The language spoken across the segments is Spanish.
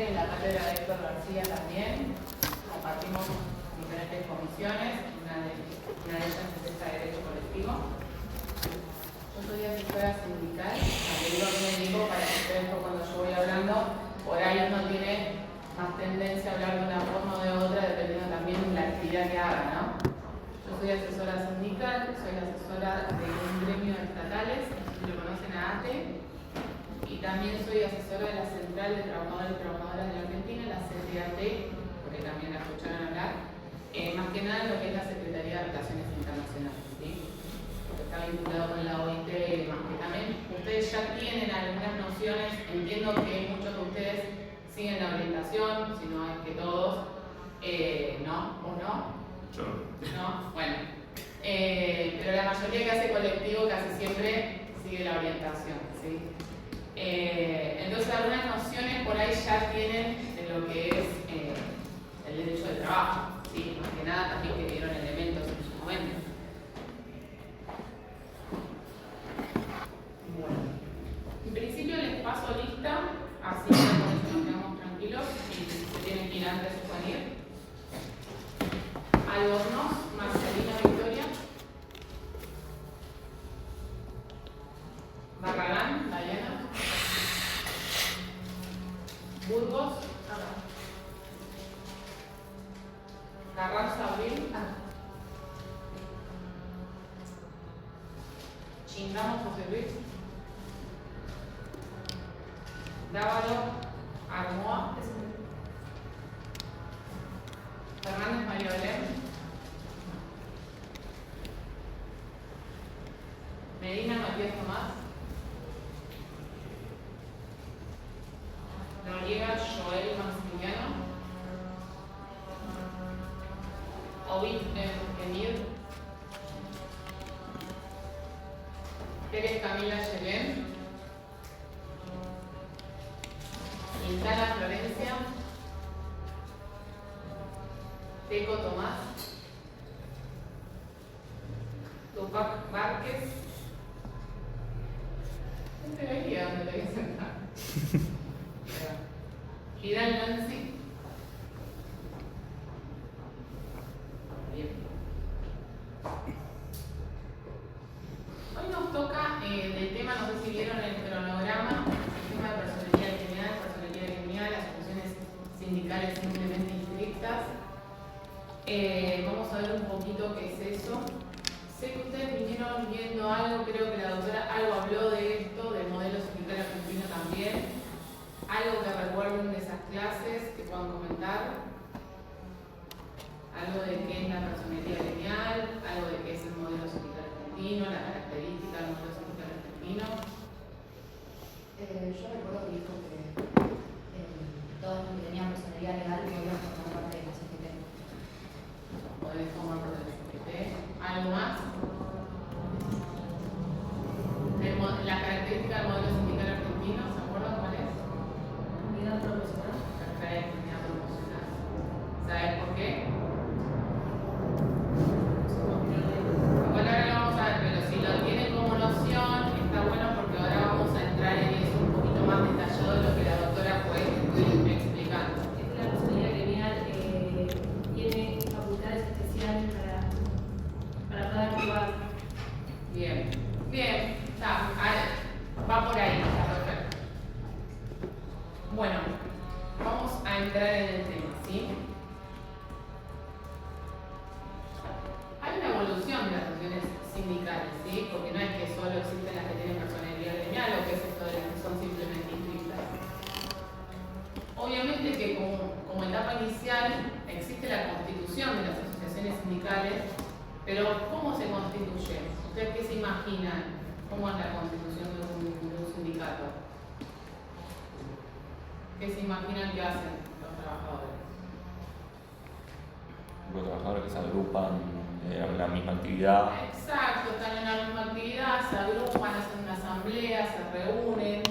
docente en la cátedra de Héctor García también. Compartimos diferentes comisiones, una de ellas es esta de Derecho Colectivo. Yo soy asesora sindical, le digo que me digo para que ustedes cuando yo voy hablando, por ahí uno tiene más tendencia a hablar de una forma o de otra, dependiendo también de la actividad que haga, ¿no? Yo soy asesora sindical, soy asesora de un gremio de estatales, si lo conocen a ATE, y también soy asesora de la Central de Trabajadores y Trabajadoras de la Argentina, la CTAT, porque también la escucharon hablar, más que nada en lo que es la Secretaría de Relaciones Internacionales, ¿sí? Porque está vinculado con la OIT, más que también ustedes ya tienen algunas nociones, entiendo que muchos de ustedes siguen la orientación, si no es que todos, ¿no? ¿O no? Yo. ¿No? Bueno. Pero la mayoría que hace colectivo casi siempre sigue la orientación, ¿sí? Entonces algunas nociones por ahí ya tienen de lo que es el derecho de trabajo, ¿sí? Más que nada también que dieron elementos en su momento. Bueno. En principio les paso lista, así que con eso nos quedamos tranquilos y se tienen que ir antes de venir. Albornoz, Marcelina Victoria. Barragán, Diana. Burgos, Carranza, Abril. Chingamos, José Luis. Dávalo, Armoa. Fernández, María Belén. Medina, Matías Tomás. Noriega, Joel Maximiliano. Ovid, Emir. Pérez, Camila Yelén. Quintana, Florencia. Teco, Tomás. Tupac, Várquez. No te veía donde te voy a sentar. Vidal, Nancy. Bien. Hoy nos toca del tema, no sé si vieron el cronograma, el tema de personería gremial, asociaciones sindicales simplemente inscritas. Vamos a ver un poquito qué es eso. Sé que ustedes vinieron viendo algo, creo que la doctora algo habló de esto, del modelo sindical argentino también. Algo que recuerden de esas clases que puedan comentar. Algo de qué es la personería gremial, algo de qué es el modelo sindical argentino, la característica del modelo sindical argentino. Yo recuerdo que dijo que todos los que tenían personalidad legal podían formar parte de la CGT. Podés formar parte de la CGT. ¿Algo más? La característica del modelo sindical argentino, ¿se acuerdan cuál es? Unidad proporcional. Perfecto, unidad proporcional. ¿Sabes por qué? Igual ahora lo vamos a ver, pero si lo tienen como noción, está bueno porque ahora vamos a entrar en eso un poquito más detallado de lo que la doctora fue explicando. Es que la personalidad gremial tiene facultades especiales para poder actuar. Bien, bien, va por ahí, está perfecto. Bueno, vamos a entrar en el tema, ¿sí? Hay una evolución de las asociaciones sindicales, ¿sí? Porque no es que solo existen las que tienen personalidad gremial o que es esto de las que son simplemente inscritas. Obviamente que como etapa inicial existe la constitución de las asociaciones sindicales, pero ¿cómo se constituye? ¿Ustedes qué se imaginan? ¿Cómo es la constitución de un sindicato? ¿Qué se imaginan que hacen los trabajadores? Los trabajadores que se agrupan en la misma actividad. Exacto, están en la misma actividad, se agrupan, hacen una asamblea, se reúnen,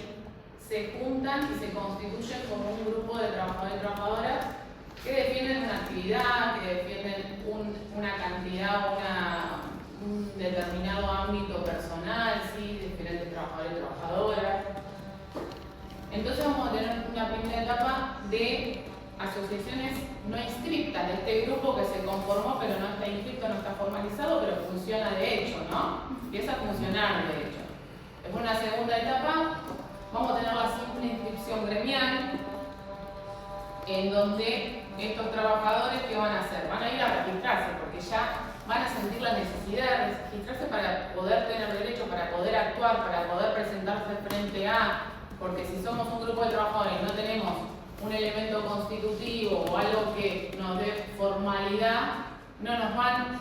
se juntan y se constituyen como un grupo de trabajadores y trabajadoras que defienden una actividad, que defienden una cantidad o un determinado ámbito personal, ¿sí? Diferentes trabajadores y trabajadoras. Entonces vamos a tener una primera etapa de asociaciones no inscriptas, de este grupo que se conformó pero no está inscrito, no está formalizado, pero funciona de hecho, ¿no? Empieza a funcionar de hecho. Después, una segunda etapa, vamos a tener la simple inscripción gremial, en donde estos trabajadores, ¿qué van a hacer? Van a ir a registrarse, porque ya van a sentir la necesidad de registrarse para poder tener derecho, para poder actuar, para poder presentarse frente a, porque si somos un grupo de trabajadores y no tenemos un elemento constitutivo o algo que nos dé formalidad, no nos van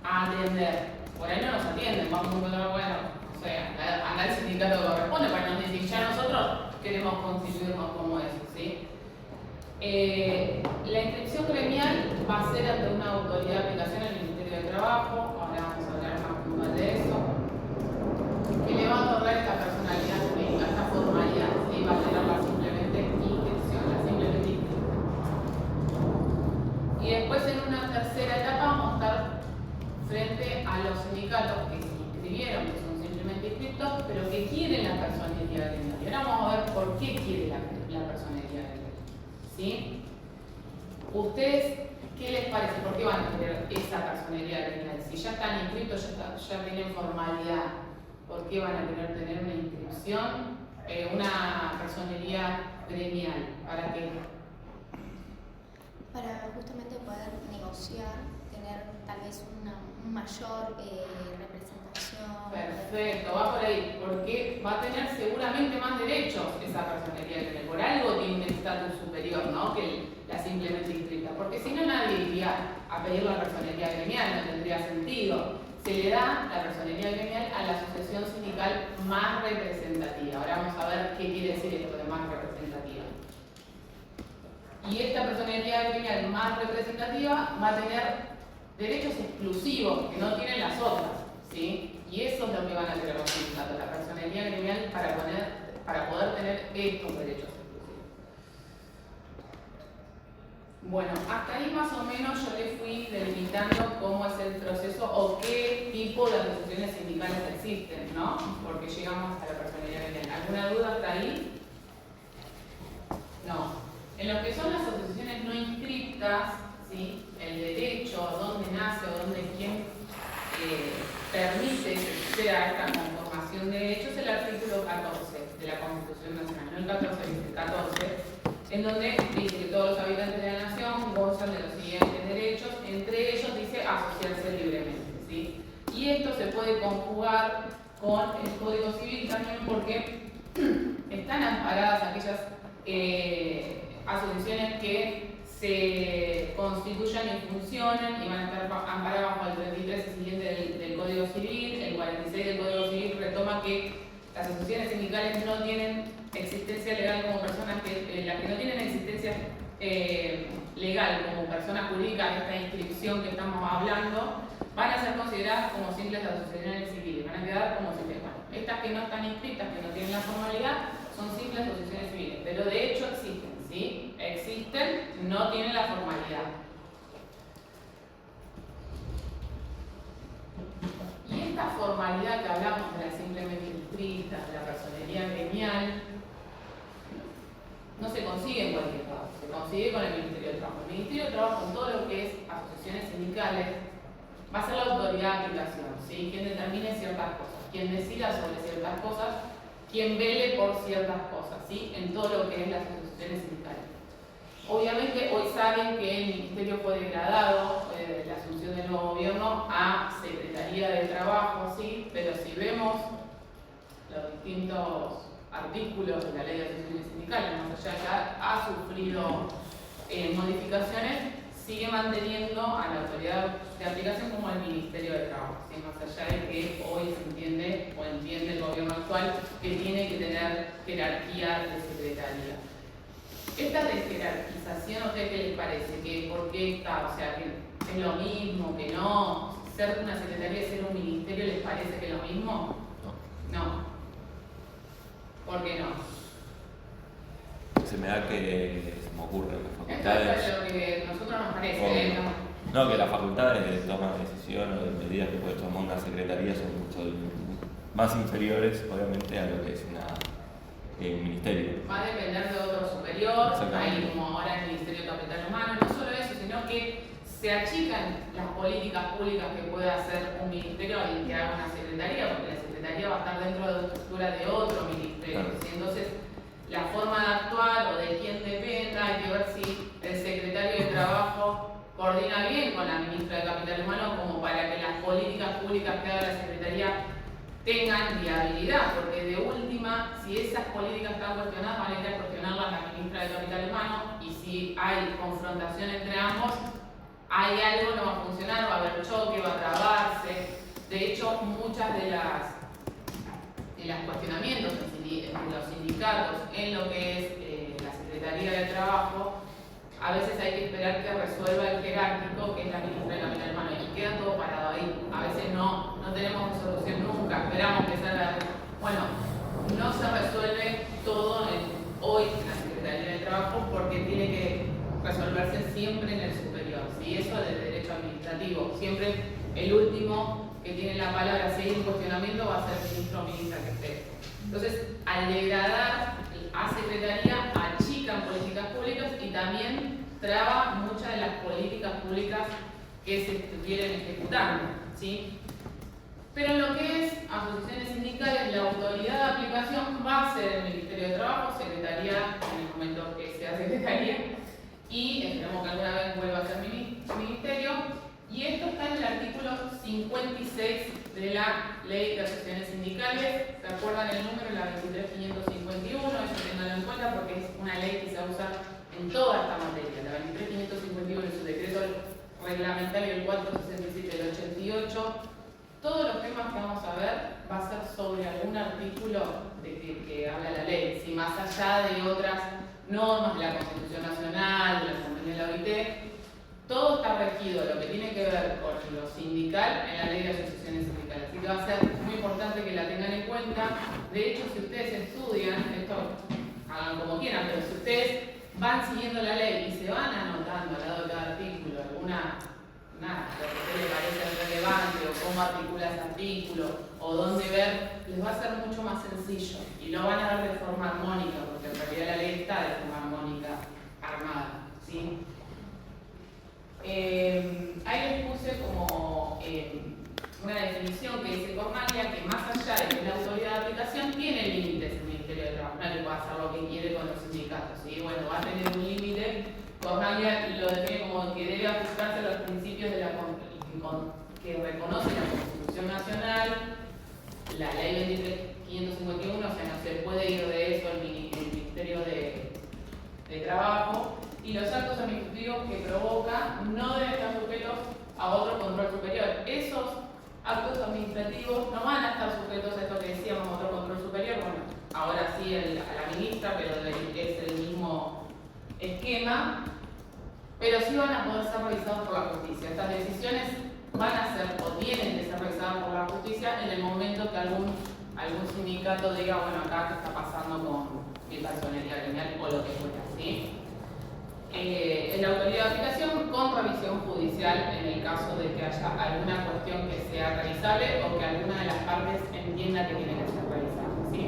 a atender. Por ahí no nos atienden, vamos a encontrar, bueno, o sea, anda el sindicato que corresponde para nos decir, ya nosotros queremos constituirnos como eso, ¿sí? La inscripción gremial va a ser ante una autoridad de aplicación en el Ministerio de Trabajo, ahora vamos a hablar más puntual de eso, que le va a otorgar esta personalidad jurídica, esta formalidad, ¿sí? Va a tenerla simplemente inscripción, la simplemente inscripción. Y después, en una tercera etapa, vamos a estar frente a los sindicatos que se inscribieron, que son simplemente inscriptos, pero que quieren la personería gremial. Y ahora vamos a ver por qué quiere la personería gremial. ¿Sí? ¿Ustedes qué les parece? ¿Por qué van a querer esa personería gremial? Si ya están inscritos, ya tienen formalidad, ¿por qué van a querer tener una inscripción, una personería gremial? ¿Para qué? Para justamente poder negociar, tener tal vez una mayor representación. Perfecto, va por ahí, porque va a tener seguramente más derechos esa personería gremial. Por algo tiene un estatus superior, ¿no? Que la simplemente inscrita. Porque si no, nadie iría a pedir la personería gremial, no tendría sentido. Se le da la personería gremial a la asociación sindical más representativa. Ahora vamos a ver qué quiere decir esto de más representativa. Y esta personería gremial más representativa va a tener derechos exclusivos que no tienen las otras, ¿sí? Y eso es lo que van a querer los sindicatos, la personería gremial para poder tener estos derechos exclusivos. Bueno, hasta ahí más o menos yo les fui delimitando cómo es el proceso o qué tipo de asociaciones sindicales existen, ¿no? Porque llegamos a la personería gremial. ¿Alguna duda hasta ahí? No. En lo que son las asociaciones no inscriptas, ¿sí? El derecho, dónde nace o quién permite que sea esta conformación de derechos, es el artículo 14 de la Constitución Nacional, no el 14, el 14, en donde dice que todos los habitantes de la nación gozan de los siguientes derechos, entre ellos dice asociarse libremente, ¿sí? Y esto se puede conjugar con el Código Civil también porque están amparadas aquellas asociaciones que se constituyan y funcionen y van a estar amparadas bajo el 33 y siguiente del Código Civil. El 46 del Código Civil retoma que las asociaciones sindicales no tienen existencia legal como personas las que no tienen existencia legal como persona jurídica en esta inscripción que estamos hablando, van a ser consideradas como simples asociaciones civiles, van a quedar como simples. Bueno, estas que no están inscritas, que no tienen la formalidad, son simples asociaciones civiles, pero de hecho existen, ¿sí? Existen, no tienen la formalidad. Y esta formalidad que hablamos de la simplemente inscrita, de la personería gremial, no se consigue en cualquier lado, se consigue con el Ministerio de Trabajo. El Ministerio de Trabajo, en todo lo que es asociaciones sindicales, va a ser la autoridad de aplicación, ¿sí? Quien determine ciertas cosas, quien decida sobre ciertas cosas, quien vele por ciertas cosas, ¿sí? En todo lo que es las asociaciones sindicales. Obviamente hoy saben que el Ministerio fue degradado desde la asunción del nuevo gobierno a Secretaría de Trabajo, ¿sí? Pero si vemos los distintos artículos de la Ley de Asociaciones Sindicales, más allá que ha sufrido modificaciones, sigue manteniendo a la autoridad de aplicación como el Ministerio de Trabajo, ¿sí? Más allá de que hoy se entiende o entiende el gobierno actual que tiene que tener jerarquía de secretaría. Esta desjerarquización, ¿a ustedes qué les parece? ¿Por qué está? O sea, que es lo mismo, que no. ¿Ser una secretaría y ser un ministerio les parece que es lo mismo? No. ¿Por qué no? Se me da que se me ocurre las Esto facultades. es lo que a nosotros nos parece, No, que las facultades de toma de decisión o de medidas que puede tomar una secretaría son mucho más inferiores, obviamente, a lo que es un ministerio. Va a depender de otro superior, ahí como ahora en el Ministerio de Capital Humano. No solo eso, sino que se achican las políticas públicas que puede hacer un ministerio y que haga una secretaría, porque la secretaría va a estar dentro de la estructura de otro ministerio. Claro. ¿Sí? Entonces, la forma de actuar o de quién dependa, hay que ver si el secretario de Trabajo coordina bien con la ministra de Capital Humano como para que las políticas públicas que haga la secretaría tengan viabilidad, porque de última, si esas políticas están cuestionadas, van a ir a cuestionarlas la ministra de Capital Humano, y si hay confrontación entre ambos, hay algo que no va a funcionar, va a haber choque, va a trabarse. De hecho, muchas de los cuestionamientos entre los sindicatos en lo que es la Secretaría de Trabajo, a veces hay que esperar que resuelva el jerárquico, que es la ministra de Capital Humano, y queda todo parado ahí. A veces no tenemos resolución nunca, esperamos que salga. Bueno, no se resuelve todo hoy en la Secretaría de Trabajo porque tiene que resolverse siempre en el superior, ¿sí? Eso del derecho administrativo. Siempre el último que tiene la palabra, si hay un cuestionamiento, va a ser el ministro o ministra que esté. Entonces, al degradar a secretaría, achican políticas públicas y también traba muchas de las políticas públicas que se estuvieran ejecutando, ¿sí? Pero en lo que es asociaciones sindicales, la autoridad de aplicación va a ser el Ministerio de Trabajo, secretaría, en el momento que sea secretaría, y esperemos que alguna vez vuelva a ser ministerio. Y esto está en el artículo 56 de la Ley de Asociaciones Sindicales. ¿Se acuerdan el número? La 23551, eso tenganlo en cuenta porque es una ley que se usa en toda esta materia. La 23551 es su decreto reglamentario, el 467 del 88. Todos los temas que vamos a ver va a ser sobre algún artículo de que habla la ley, si más allá de otras normas de la Constitución Nacional, de la Convención de la OIT. Todo está regido, lo que tiene que ver con lo sindical, en la Ley de Asociaciones Sindicales. Así que va a ser muy importante que la tengan en cuenta. De hecho, si ustedes estudian, esto hagan como quieran, pero si ustedes van siguiendo la ley y se van anotando al lado de cada artículo alguna, lo que a ustedes les parece relevante, o cómo articula ese artículo, o dónde ver, les va a ser mucho más sencillo. Y lo van a ver de forma armónica, porque en realidad la ley está de forma armónica armada, ¿sí? Ahí les puse como una definición que dice Cornaglia que más allá de que la autoridad de aplicación tiene límites el Ministerio de Trabajo, no le puede hacer lo que quiere con los sindicatos, ¿sí? Bueno, va a tener un límite. Cornaglia lo define como que debe ajustarse a los principios de que reconoce la Constitución Nacional, la Ley 23551, o sea, no se puede ir de eso el Ministerio de Trabajo. Y los actos administrativos que provoca no deben estar sujetos a otro control superior. Esos actos administrativos no van a estar sujetos a esto que decíamos, otro control superior. Bueno, ahora sí a la ministra, pero es el mismo esquema. Pero sí van a poder ser revisados por la justicia. Estas decisiones van a ser o tienen que ser revisadas por la justicia en el momento que algún sindicato diga, bueno, acá qué está pasando con mi personalidad gremial o lo que fuera, ¿sí? En la autoridad de aplicación con revisión judicial en el caso de que haya alguna cuestión que sea revisable o que alguna de las partes entienda que tiene que ser revisable, ¿sí?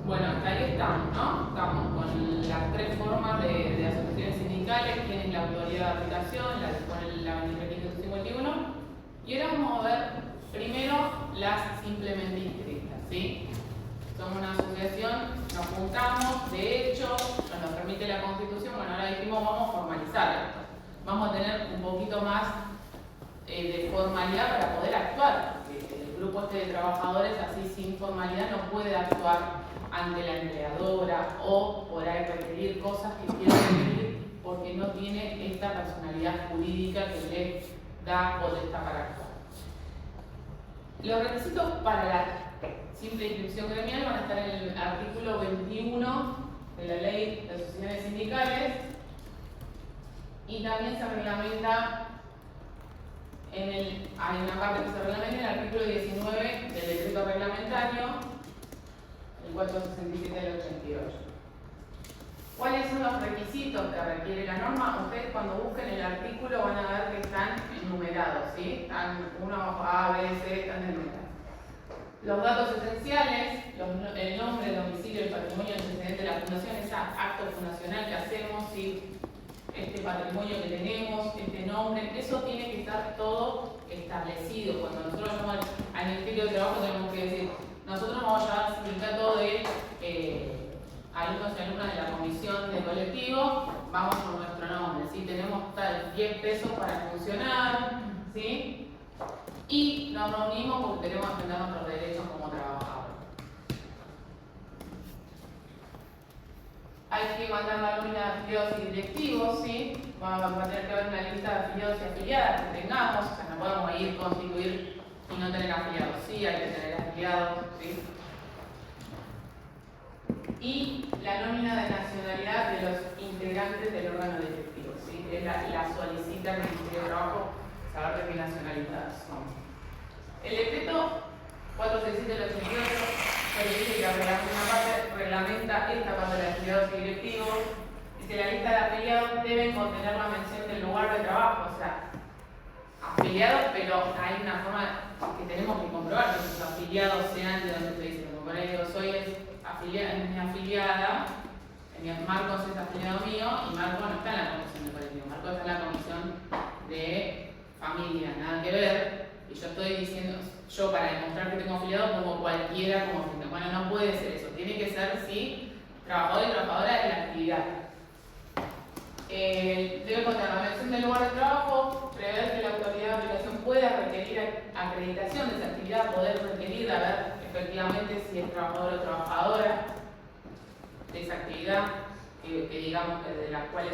Bueno, hasta ahí estamos, ¿no? Estamos con las tres formas de asociaciones sindicales, que es la autoridad de aplicación, la dispone la 23551, y ahora vamos a ver primero las simplemente inscritas, ¿sí? Somos una asociación, nos juntamos, de hecho, nos permite la Constitución, bueno, ahora dijimos vamos a formalizar esto. Vamos a tener un poquito más de formalidad para poder actuar, porque el grupo de trabajadores así sin formalidad no puede actuar ante la empleadora o por ahí requerir cosas que quiere requerir porque no tiene esta personalidad jurídica que le da potestad para actuar. Los requisitos para la simple inscripción gremial van a estar en el artículo 21 de la Ley de Asociaciones Sindicales y también se reglamenta hay una parte que se reglamenta en el artículo 19 del decreto reglamentario, el 467 del 88. ¿Cuáles son los requisitos que requiere la norma? Ustedes cuando busquen el artículo van a ver que están enumerados, ¿sí? Están uno abajo A, B, C, están enumerados. Los datos esenciales, el nombre, el domicilio, el patrimonio, el antecedente de la fundación, ese acto fundacional que hacemos, ¿sí? Este patrimonio que tenemos, este nombre, eso tiene que estar todo establecido. Cuando nosotros llamamos al Ministerio de Trabajo tenemos que decir, nosotros vamos a llevar el sindicato de alumnos y alumnas de la comisión de colectivo, vamos con nuestro nombre, ¿sí? Tenemos tal 10 pesos para funcionar, ¿sí? Y nos reunimos porque queremos defender nuestros derechos como trabajadores. Hay que mandar la nómina de afiliados y directivos, ¿sí? Va a tener que haber una lista de afiliados y afiliadas que tengamos, o sea, no podemos ir, constituir y no tener afiliados, sí, hay que tener afiliados, ¿sí? Y la nómina de nacionalidad de los integrantes del órgano directivo, ¿sí? Que la solicita el Ministerio de Trabajo, saber de qué nacionalidad son. El decreto 467 del 88 dice que una parte reglamenta esta parte de afiliados y directivos. Dice la lista de afiliados deben contener la mención del lugar de trabajo, o sea, afiliados, pero hay una forma que tenemos que comprobar que sus afiliados sean de donde se dice, como por ahí digo, soy mi afiliada, Marcos es afiliado mío y Marcos no está en la comisión de colectivo, Marcos está en la comisión de familia, nada que ver. Y yo estoy diciendo, yo para demostrar que tengo afiliado como cualquiera, como afiliado. Bueno, no puede ser eso, tiene que ser, sí, trabajador y trabajadora de la actividad. Debe contener la mención del lugar de trabajo, prever que la autoridad de aplicación pueda requerir acreditación de esa actividad, poder requerir de ver efectivamente si es trabajador o trabajadora de esa actividad, que digamos que de las cuales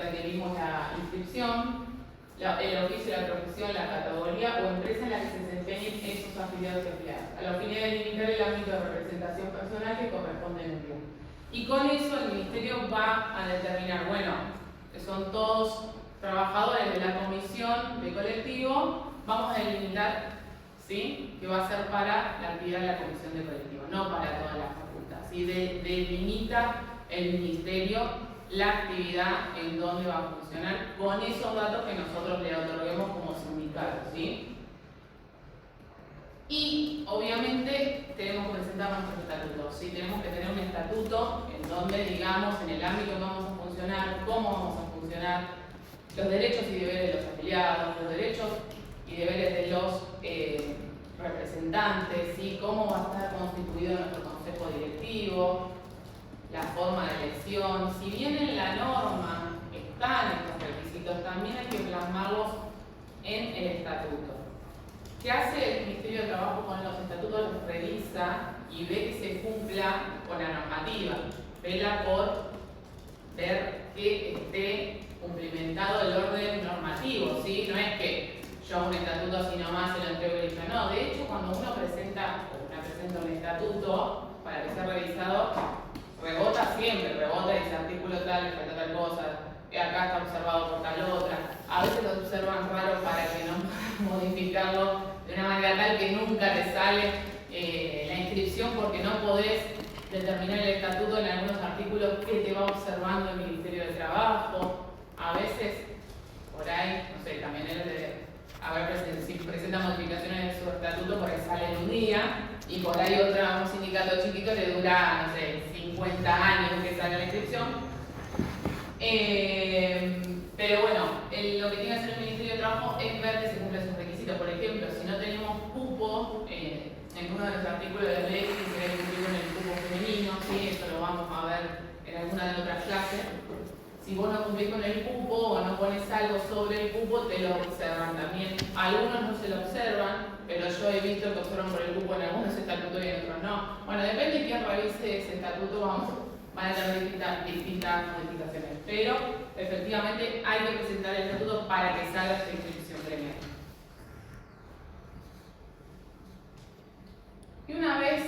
requerimos la inscripción. El oficio, la profesión, la categoría o empresa en la que se desempeñen esos afiliados y afiliadas, a la finalidad de limitar el ámbito de representación personal que corresponde en el tiempo. Y con eso el Ministerio va a determinar, bueno, que son todos trabajadores de la comisión de colectivo, vamos a delimitar, ¿sí?, que va a ser para la actividad de la comisión de colectivo, no para toda la facultad. ¿Sí? Delimita el Ministerio la actividad en dónde va a funcionar con esos datos que nosotros le otorguemos como sindicato, ¿sí? Y obviamente tenemos que presentar nuestro estatuto, ¿sí? Tenemos que tener un estatuto en donde digamos en el ámbito que vamos a funcionar, cómo vamos a funcionar, los derechos y deberes de los afiliados, los derechos y deberes de los representantes, ¿sí? Cómo va a estar constituido nuestro consejo directivo, la forma de elección. Si bien en la norma están estos requisitos, también hay que plasmarlos en el estatuto. ¿Qué hace el Ministerio de Trabajo con los estatutos? Los revisa y ve que se cumpla con la normativa. Vela por ver que esté cumplimentado el orden normativo, ¿sí? No es que yo un estatuto así nomás se lo entrego y digo, no. De hecho, cuando uno presenta un estatuto para que sea revisado, rebota siempre, rebota ese artículo tal, le falta tal cosa, acá está observado por tal otra. A veces lo observan raro para que no modificarlo de una manera tal que nunca te sale la inscripción porque no podés determinar el estatuto en algunos artículos que te va observando el Ministerio de Trabajo. A veces, por ahí, no sé, camioneros si presentan modificaciones de su estatuto, por ahí salen un día y por ahí un sindicato chiquito le dura, no sé, 50 años que salga la inscripción. Pero bueno, lo que tiene que hacer el Ministerio de Trabajo es ver que se cumplen sus requisitos. Por ejemplo, si no tenemos cupo en uno de los artículos de la ley, si se debe cumplir con el cupo femenino, ¿sí? Eso lo vamos a ver en alguna de las otras clases. Si vos no cumplís con el cupo o no pones algo sobre el cupo, te lo observan también. Algunos no se lo observan, pero yo he visto que observan por el cupo en algunos estatutos y en otros no. Bueno, depende de quién revise ese estatuto, van a tener distintas modificaciones. Pero efectivamente hay que presentar el estatuto para que salga esta inscripción gremial. Y una vez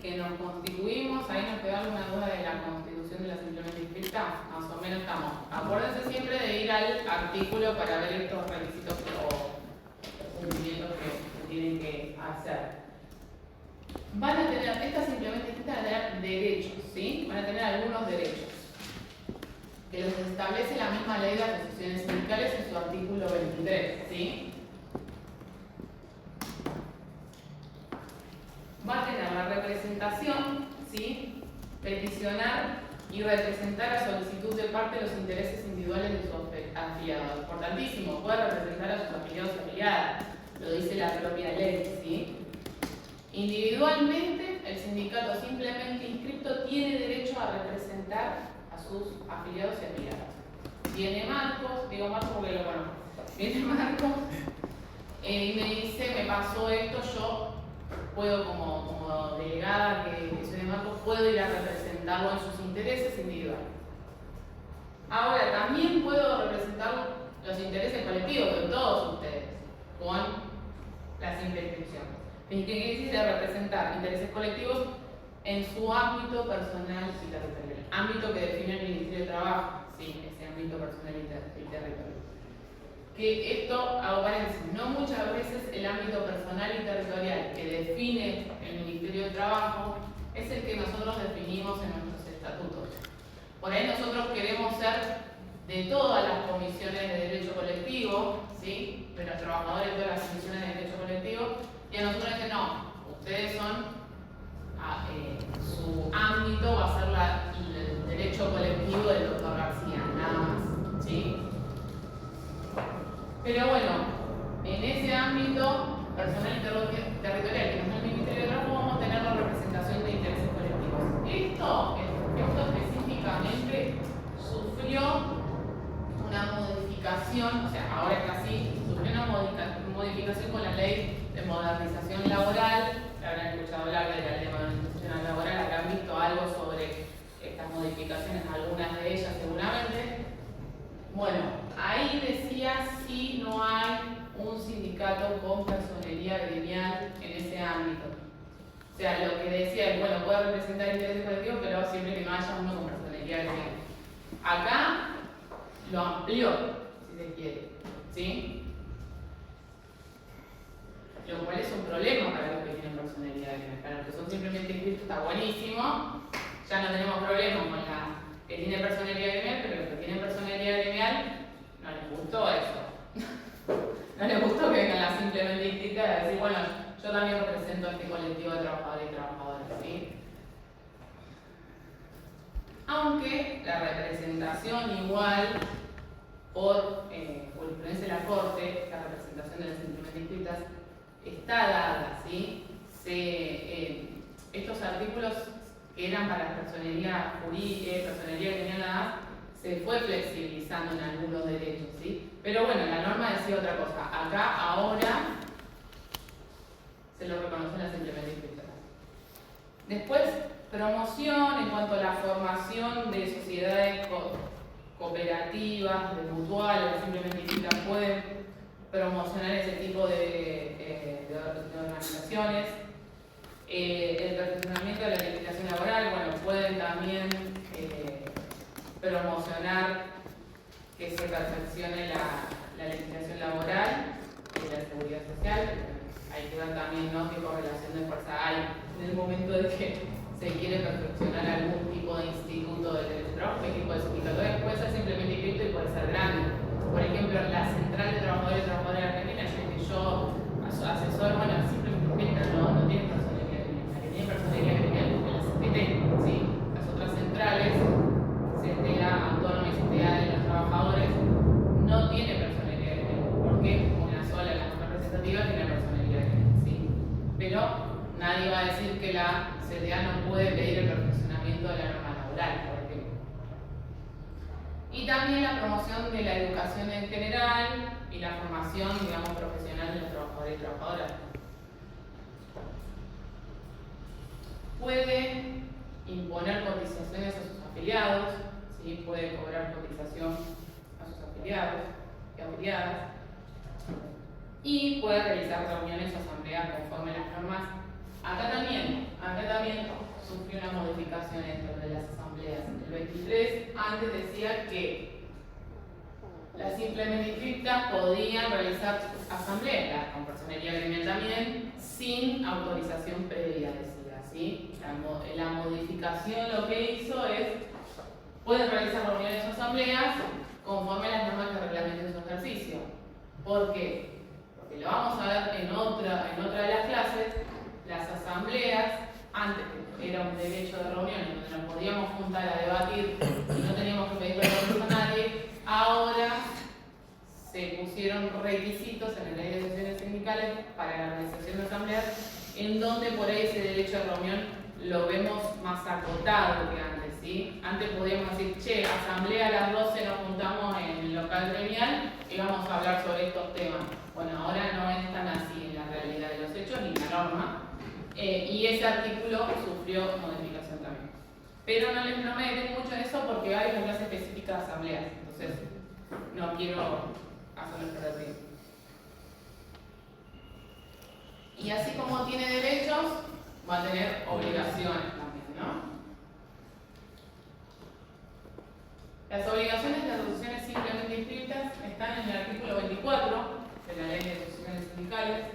que nos constituimos, ahí nos queda alguna duda de la constitución de la simplemente inscrita, más o menos estamos. Acuérdense siempre de ir al artículo para ver estos requisitos o cumplimientos que tienen que hacer. Van a tener, estas simplemente inscritas van a tener derechos, ¿sí? Van a tener algunos derechos que los establece la misma ley de asociaciones sindicales en su artículo 23, ¿sí? representación, ¿sí? Peticionar y representar a solicitud de parte los intereses individuales de sus afiliados. Importantísimo, puede representar a sus afiliados y afiliadas, lo dice la propia ley, ¿sí? Individualmente, el sindicato simplemente inscripto tiene derecho a representar a sus afiliados y afiliadas. Viene Marcos, digo Marcos porque lo conozco, viene Marcos y me dice, me pasó esto, yo puedo como delegada que soy de Marcos, puedo ir a representarlo en sus intereses individuales. Ahora, también puedo representar los intereses colectivos de todos ustedes con la simple inscripción. ¿Qué dice representar intereses colectivos en su ámbito personal y territorial? Ámbito que define el Ministerio de Trabajo, sí, ese ámbito personal y territorial. Que esto hago paréntesis, no muchas veces el ámbito personal y territorial que define el Ministerio de Trabajo es el que nosotros definimos en nuestros estatutos. Por ahí nosotros queremos ser de todas las comisiones de derecho colectivo, ¿sí? De los trabajadores de todas las comisiones de derecho colectivo, y a nosotros dicen, no, ustedes son, su ámbito va a ser el derecho colectivo del doctor García, nada más, ¿sí? Pero bueno, en ese ámbito personal y territorial que no es el Ministerio de Trabajo, vamos a tener la representación de intereses colectivos. Esto específicamente sufrió una modificación, o sea, ahora está así, sufrió una modificación con la ley de modernización laboral. Habrán escuchado hablar de la ley de modernización laboral, habrán visto algo sobre estas modificaciones, algunas de ellas seguramente. Bueno, ahí decía si no hay un sindicato con personería gremial en ese ámbito. O sea, lo que decía es, bueno, puede representar intereses colectivos, pero siempre que no haya uno con personería gremial. Acá lo amplió, si se quiere, ¿sí? Lo cual es un problema para los que tienen personalidad gremial. Para los que son simplemente inscritos está buenísimo, ya no tenemos problema con la que tiene personalidad gremial, pero los que tienen personalidad gremial no les gustó eso. No les gustó que vengan las simplemente inscritas a decir, bueno, yo también represento a este colectivo de trabajadores y trabajadoras, ¿sí? Aunque la representación igual por jurisprudencia de la Corte, la representación de las simplemente inscritas, está dada, ¿sí? Estos artículos que eran para personería jurídica, personería gremial nada más, se fue flexibilizando en algunos derechos, ¿sí? Pero bueno, la norma decía otra cosa. Acá, ahora, se lo reconocen las simplemente inscritas. Después, promoción en cuanto a la formación de sociedades cooperativas, de mutuales, las simplemente inscritas pueden promocionar ese tipo de organizaciones. El perfeccionamiento de la legislación laboral, bueno, pueden también promocionar que se perfeccione la legislación laboral y la seguridad social. Hay que ver también, ¿no?, qué correlación de fuerza hay en el momento de que se quiere perfeccionar algún tipo de instituto de derecho de trabajo, qué tipo de sindicato es. Puede ser simplemente inscrito y puede ser grande. Por ejemplo, la Central de Trabajadores y Trabajadoras Argentinas, que yo asesor, bueno, simplemente inscrita, no tiene personalidad gremial. La que tiene personalidad gremial es la CGT, ¿sí? Las otras centrales, CTA Autónoma y CTA de los Trabajadores, no tiene personalidad gremial, porque una sola, la más representativa, tiene personalidad gremial, ¿sí? Pero nadie va a decir que la CTA no puede pedir el perfeccionamiento de la norma laboral, por ejemplo. Y también la promoción de la educación en general y la formación, digamos, profesional de los trabajadores y trabajadoras. Puede imponer cotizaciones a sus afiliados, ¿sí? Puede cobrar cotización a sus afiliados y afiliadas, y puede realizar reuniones o asambleas conforme a las normas. Acá también sufrió una modificación dentro de las asambleas. El 23 antes decía que las simplemente inscritas podían realizar asambleas, con personería gremial también, sin autorización previa, decía, ¿sí? La modificación lo que hizo es, pueden realizar reuniones o asambleas conforme a las normas que reglamenten su ejercicio. ¿Por qué? Porque lo vamos a ver en otra de las clases. Las asambleas, antes sindicales para la organización de asambleas, en donde por ahí ese derecho a reunión lo vemos más acotado que antes, ¿sí? Antes podíamos decir, che, asamblea a las 12 nos juntamos en el local gremial y vamos a hablar sobre estos temas. Bueno, ahora no es tan así en la realidad de los hechos ni la norma, y ese artículo sufrió modificación también. Pero no me meto mucho en eso porque hay una clase específica de asambleas, entonces no quiero hacerlo perder tiempo. Y así como tiene derechos, va a tener obligaciones también, ¿no? Las obligaciones de las asociaciones simplemente inscritas están en el artículo 24 de la Ley de Asociaciones Sindicales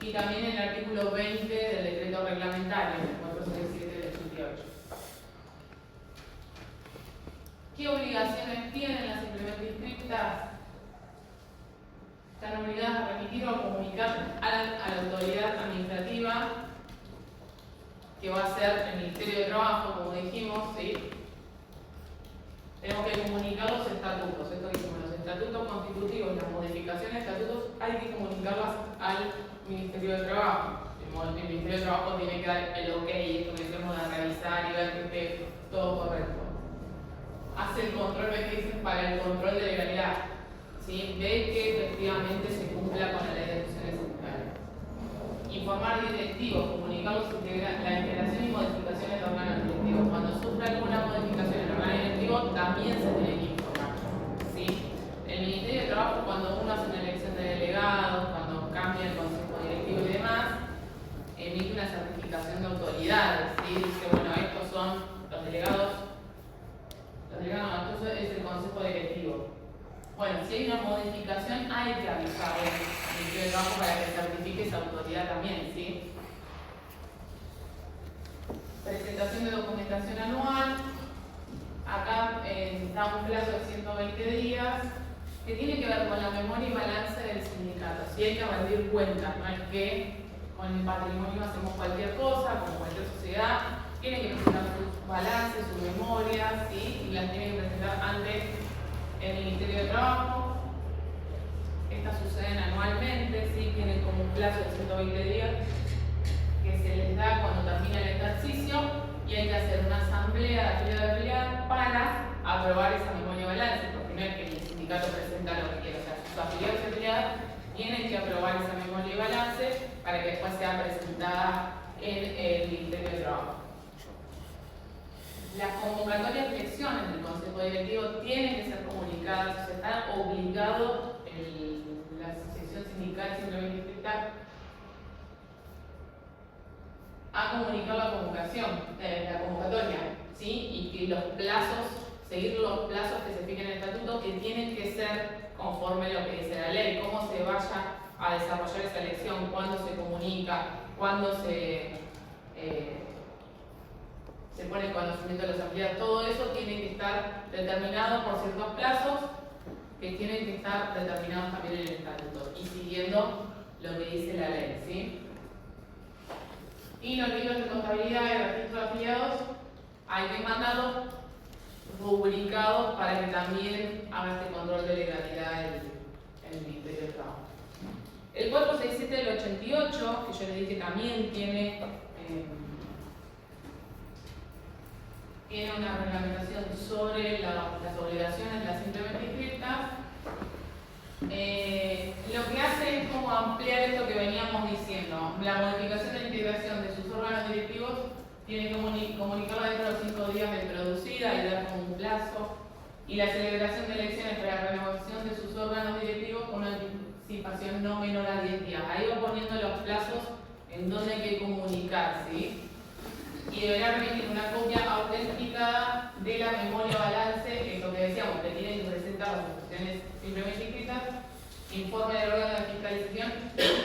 y también en el artículo 20 del decreto reglamentario, el 467 del 88. ¿Qué obligaciones tienen las simplemente inscritas? Están obligadas a remitir o comunicar a la autoridad administrativa, que va a ser el Ministerio de Trabajo, como dijimos, ¿sí? Tenemos que comunicar los estatutos, esto dijimos, los estatutos constitutivos, las modificaciones de estatutos, hay que comunicarlas al Ministerio de Trabajo. El Ministerio de Trabajo tiene que dar el ok, esto que decimos de revisar y ver que esté todo correcto. Hace el control, ¿ves que dicen? Para el control de legalidad, ¿sí? Ve que efectivamente se cumpla con la Ley de Asociaciones Sindicales. Informar directivos, comunicar la integración y modificaciones de órganos directivos. Cuando sufra alguna modificación en el órgano directivo, también se tiene que informar, ¿sí? El Ministerio de Trabajo, cuando uno hace una elección de delegados, cuando cambia el consejo directivo y demás, emite una certificación de autoridades, ¿sí? Dice, bueno, estos son los delegados, entonces es el consejo directivo. Bueno, si hay una modificación, hay que avisar al Ministerio de Trabajo para que certifique esa autoridad también, ¿sí? Presentación de documentación anual. Acá está un plazo de 120 días que tiene que ver con la memoria y balance del sindicato. Si hay que rendir cuentas, no es que con el patrimonio hacemos cualquier cosa, como cualquier sociedad, tiene que presentar sus balances, sus memorias, ¿sí? Y las tiene que presentar ante el Ministerio de Trabajo. Estas suceden anualmente, ¿sí? Tienen como un plazo de 120 días que se les da cuando termina el ejercicio y hay que hacer una asamblea de afiliados para aprobar esa memoria de balance, porque no es que el sindicato presenta lo que quiere, o sea, sus afiliados y afiliadas tienen que aprobar esa memoria de balance para que después sea presentada en el Ministerio de Trabajo. Las convocatorias de elecciones del Consejo Directivo tienen que ser comunicadas, o sea, está obligado la asociación sindical simplemente inscrita a comunicar la convocatoria, ¿sí? Y que los plazos, seguir los plazos que se fijen en el estatuto, que tienen que ser conforme a lo que dice la ley, cómo se vaya a desarrollar esa elección, cuándo se comunica, cuándo se pone el conocimiento de los afiliados, todo eso tiene que estar determinado por ciertos plazos que tienen que estar determinados también en el estatuto y siguiendo lo que dice la ley, ¿sí? Y los libros de contabilidad y registro de afiliados hay que mandarlos rubricados para que también haga este control de legalidad el Ministerio de Trabajo. El 467 del 88, que yo les dije también tiene una reglamentación sobre las obligaciones de las simplemente inscritas. Lo que hace es como ampliar esto que veníamos diciendo. La modificación de la integración de sus órganos directivos tiene que comunicarla dentro de los 5 días de producida y dar como un plazo. Y la celebración de elecciones para la renovación de sus órganos directivos con una anticipación no menor a 10 días. Ahí va poniendo los plazos en donde hay que comunicar, ¿sí? Y deberá remitir una copia autenticada de la memoria balance, que es lo que decíamos, que tienen que presentar las instituciones simplemente inscritas, informe del órgano de fiscalización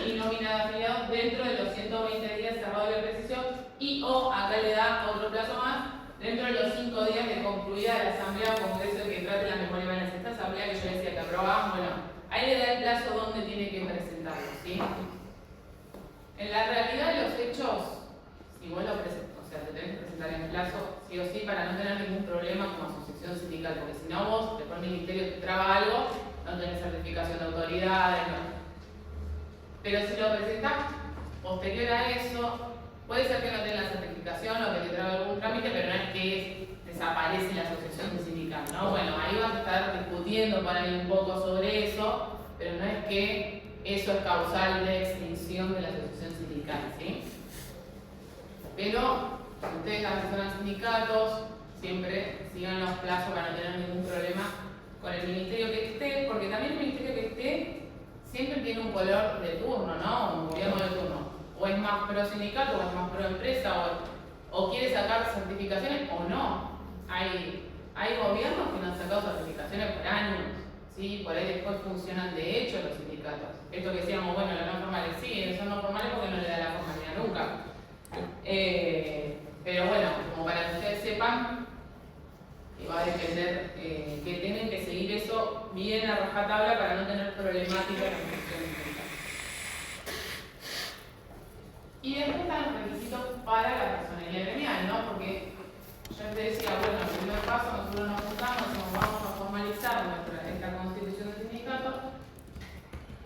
y nómina de afiliados dentro de los 120 días cerrado el ejercicio y o acá le da otro plazo más, dentro de los 5 días de concluida la asamblea o congreso que trate la memoria balance. Esta asamblea que yo decía que aprobamos, bueno, ahí le da el plazo donde tiene que presentarlo, ¿sí? En la realidad de los hechos, si vos lo presentas, te tenés que presentar en plazo, sí o sí, para no tener ningún problema como asociación sindical, porque si no vos, después el ministerio te traba algo, no tenés certificación de autoridades, no. Pero si lo presentás posterior a eso, puede ser que no tenga la certificación o que te traiga algún trámite, pero no es que desaparece la asociación sindical, ¿no? Bueno, ahí vas a estar discutiendo por ahí un poco sobre eso, pero no es que eso es causal de extinción de la asociación sindical, ¿sí? Pero si ustedes asesoran sindicatos, siempre sigan los plazos para no tener ningún problema con el ministerio que esté, porque también el ministerio que esté siempre tiene un color de turno, ¿no? Un gobierno de turno. O es más pro sindicato, o es más pro empresa, o quiere sacar certificaciones o no. Hay gobiernos que no han sacado certificaciones por años, ¿sí? Por ahí después funcionan de hecho los sindicatos. Esto que decíamos, bueno, los no formales sí, son no formales porque no le da la formalidad nunca. Pero bueno, como para que ustedes sepan, va a depender que tienen que seguir eso bien a rajatabla para no tener problemática en la gestión sindical. Y después están los requisitos para la personería gremial, ¿no? Porque yo te decía, bueno, en el primer paso nosotros nos juntamos, vamos a formalizar esta constitución de sindicato,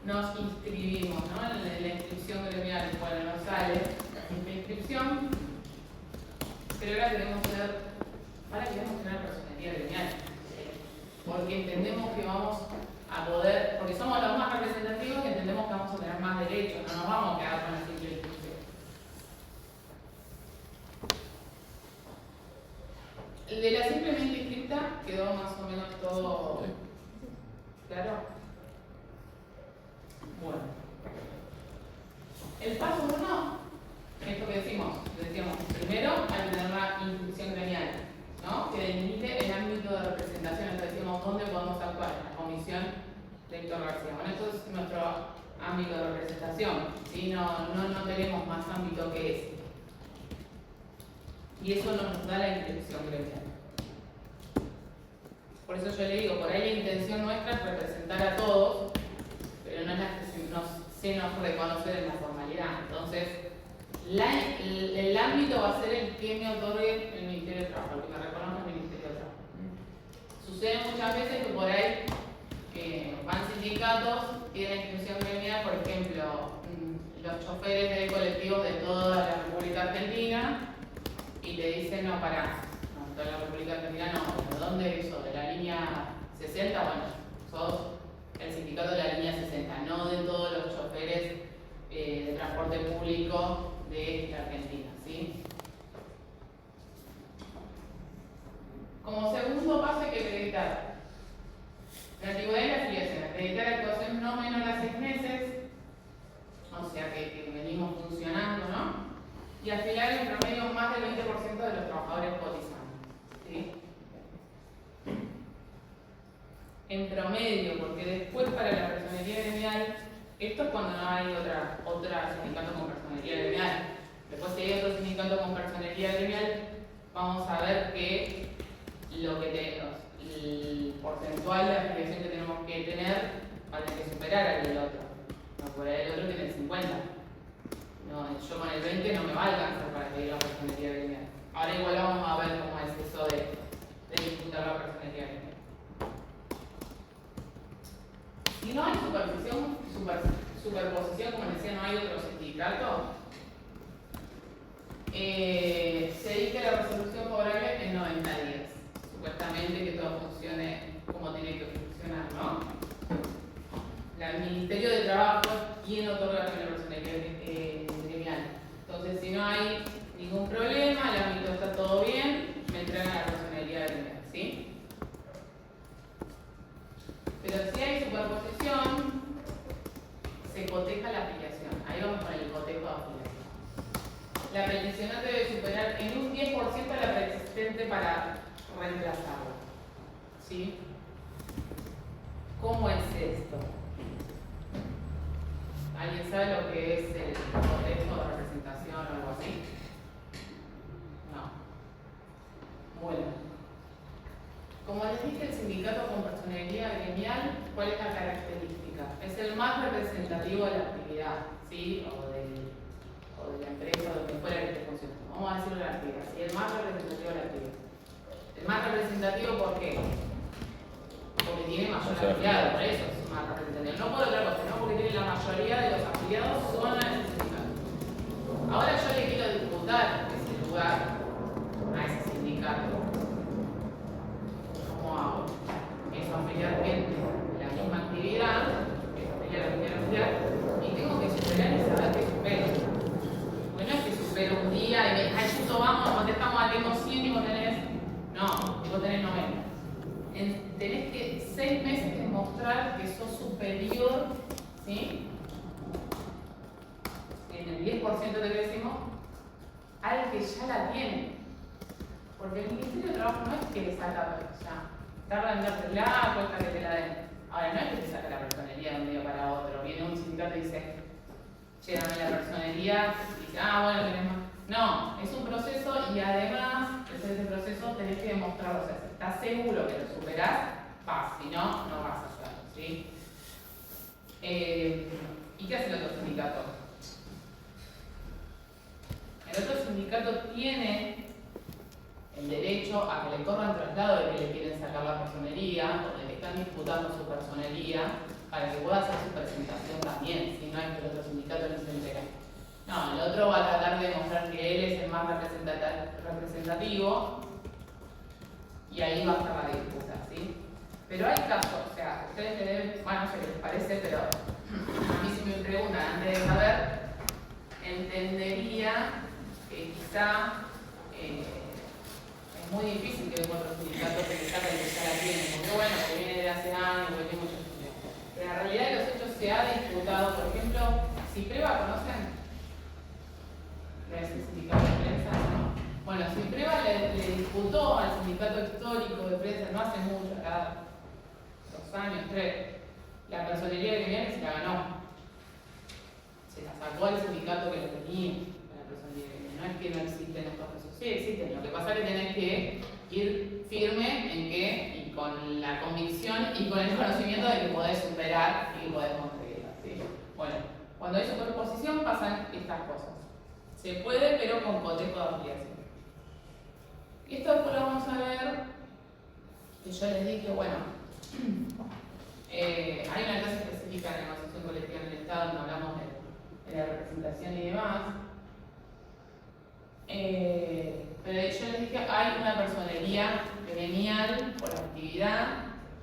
nos inscribimos, ¿no? En la inscripción gremial, bueno, nos sale esta inscripción, pero ahora queremos tener personería gremial, porque entendemos que vamos a poder, porque somos los más representativos y entendemos que vamos a tener más derechos, no nos vamos a quedar con la simple inscripción. El de la simplemente inscripta quedó más o menos todo claro. Bueno, el paso 1, esto que decíamos, primero hay que tener una inscripción gremial, ¿no? Que delimite el ámbito de representación, entonces decimos dónde podemos actuar, en la comisión de Héctor García. Bueno, esto es nuestro ámbito de representación, ¿sí? No tenemos más ámbito que ese. Y eso nos da la inscripción gremial. Por eso yo le digo, por ahí la intención nuestra es representar a todos, pero no es la que se nos reconoce en la formalidad. Entonces, el ámbito va a ser el que me otorgue el Ministerio de Trabajo, el que me reconozca el Ministerio de Trabajo. Sucede muchas veces que por ahí van sindicatos, tienen inscripción gremial, por ejemplo, los choferes de colectivos de toda la República Argentina, y le dicen, no, pará, no, toda la República Argentina no, ¿pero dónde eso? ¿De la línea 60? Bueno, sos el sindicato de la línea 60, no de todos los choferes de transporte público de la Argentina, ¿sí? Como segundo paso hay que acreditar la antigüedad y la afiliación, acreditar actuación no menor a 6 meses, o sea que venimos funcionando, ¿no? Y afiliar en promedio más del 20% de los trabajadores cotizantes, ¿sí? En promedio, porque después para la personería gremial, esto es cuando no hay otra sindicato con personería gremial. Después si hay otro sindicato con personería gremial, vamos a ver que el porcentual de afiliación que tenemos que tener va a tener que superar al del otro. No, por ahí el otro tiene el 50. No, yo con el 20 no me va a alcanzar para pedir la personería gremial. Ahora igual vamos a ver cómo es eso de disputar la personería gremial. Si no hay superposición, como decía, no hay otro sindicato, se dicta la resolución favorable en 90 días. Supuestamente que todo funcione como tiene que funcionar, ¿no? El Ministerio de Trabajo es quien otorga la personería gremial. Entonces, si no hay ningún problema, el ámbito está todo bien, me entregan la personería gremial, ¿sí? Pero si hay superposición, se coteja la afiliación. Ahí vamos con el cotejo de afiliación. La peticionante debe superar en un 10% la preexistente para reemplazarla, ¿sí? ¿Cómo es esto? ¿Alguien sabe lo que es el cotejo de representación o algo así? No. Bueno. Como les dije, el sindicato con personería gremial, ¿cuál es la característica? Es el más representativo de la actividad, ¿sí? O de la empresa, o de que fuera que esté funcionando. Vamos a decirlo de la actividad, ¿sí? El más representativo de la actividad. El más representativo, ¿por qué? Porque tiene mayor afiliado, por eso es más representativo. No por otra cosa, no porque tiene la mayoría de los afiliados universidad y me ay, justo vamos, contestamos a tengo 100 y vos tenés. No, y vos tenés 90. Tenés que 6 meses demostrar que sos superior, ¿sí? En el 10% de que decimos, al que ya la tiene. Porque el Ministerio de Trabajo no es que le saca ya. Tarda en dársela, cuesta que te la den. Ahora, no es que te saca la personería de un día para otro. Viene un sindicato y dice, che, dame la personería, y dice, bueno, tenés más. No, es un proceso y además, desde ese proceso tenés que demostrarlo. O sea, si estás seguro que lo superás, vas, si no, no vas a hacerlo, ¿sí? ¿Y qué hace el otro sindicato? El otro sindicato tiene el derecho a que le corran traslado de que le quieren sacar la personería o de que están disputando su personería para que pueda hacer su presentación también, si no es que el otro sindicato no se entera. No, el otro va a tratar de demostrar que él es el más representativo y ahí va a estar la disputa, ¿sí? Pero hay casos, o sea, ustedes le deben, bueno, no sé qué les parece, pero a mí si me preguntan antes de saber, entendería que quizá es muy difícil que un otro sindicato que le saque el que ya la tiene, porque bueno, que viene de hace años, porque tiene muchos años. Pero en la realidad de los hechos se ha disputado, por ejemplo, Cipreva, ¿conocen? ¿Es el sindicato de prensa? ¿No? Bueno, Cipreva le disputó al sindicato histórico de prensa, no hace mucho, acá 2 años, 3, la personería gremial y se la ganó. Se la sacó al sindicato que lo tenía, la personería gremial. No es que no existen estos procesos, sí existen. Lo que pasa es que tenés que ir firme en que, y con la convicción y con el conocimiento de que podés superar y que podés conseguirla, ¿sí? Bueno, cuando hay superposición pasan estas cosas. Se puede, pero con cotejo de ampliación. Y esto después lo vamos a ver, que yo les dije, bueno, hay una clase específica de negociación colectiva en el Estado donde hablamos de la representación y demás. Pero yo les dije, hay una personería gremial por actividad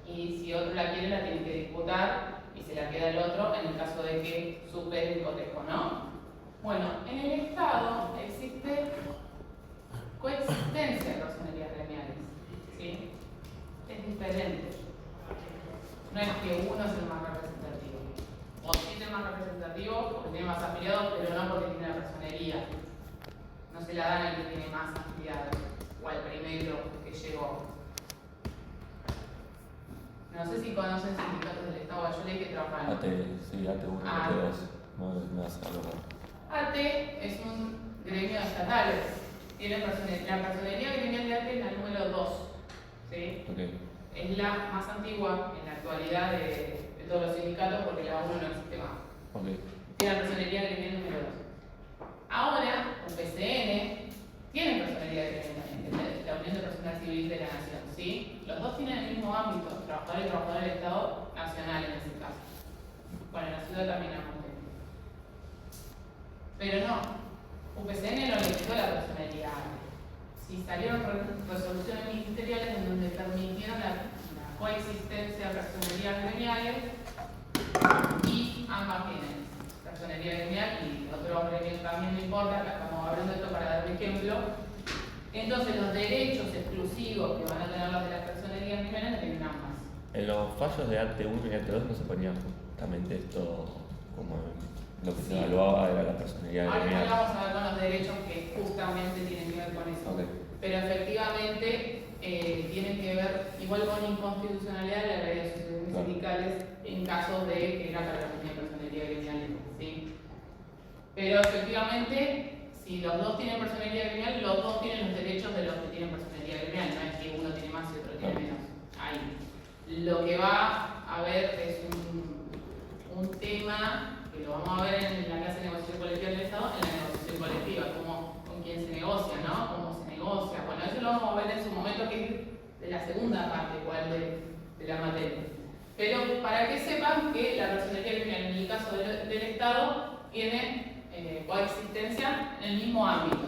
y si otro la quiere la tiene que disputar y se la queda el otro en el caso de que supere el cotejo, ¿no? Bueno, en el Estado existe coexistencia de personerías gremiales, ¿sí? Es diferente. No es que uno es el más representativo. O sí es el más representativo porque tiene más afiliados, pero no porque tiene la personería. No se la dan al que tiene más afiliados o al primero que llegó. No sé si conocen sindicatos del Estado. Yo leí que trabajan. AT, sí, AT1, AT2. No es algo raro. AT es un gremio de estatales. Tiene la personería gremial de AT es la número 2. ¿Sí? Okay. Es la más antigua en la actualidad de todos los sindicatos porque la 1 no existe más. Okay. Tiene la personería gremial número 2. Ahora, UPCN tiene personería gremial, la Unión de Personal Civil de la Nación, ¿sí? Los dos tienen el mismo ámbito, trabajador y trabajador del Estado nacional en ese caso. Bueno, en la ciudad también hay un tema. Pero no, UPCN no le quitó la personería. Sí, salieron resoluciones ministeriales en donde permitieron la coexistencia de personerías gremiales y ambas tienen personería gremial y otro gremio también no importa, acá estamos hablando de esto para dar un ejemplo. Entonces los derechos exclusivos que van a tener los de las personerías gremiales no tienen ambas. En los fallos de AT1 y AT2 no se ponía justamente esto como lo que se evaluaba era la personalidad Ahora gremial. vamos a ver con los derechos que justamente tienen que ver con eso. Okay. Pero efectivamente tienen que ver igual con inconstitucionalidad de la ley de asociaciones sindicales en caso de que la persona tiene personería gremial, ¿sí? Pero efectivamente, si los dos tienen personería gremial, los dos tienen los derechos de los que tienen personería gremial, no es que uno tiene más y otro tiene menos. Ahí. Lo que va a haber es un tema que lo vamos a ver en la clase de negociación colectiva del Estado, en la negociación colectiva, con quién se negocia, ¿no? Cómo se negocia. Bueno, eso lo vamos a ver en su momento, que es de la segunda parte igual de la materia. Pero para que sepan que la personería gremial en el caso del Estado tiene coexistencia en el mismo ámbito.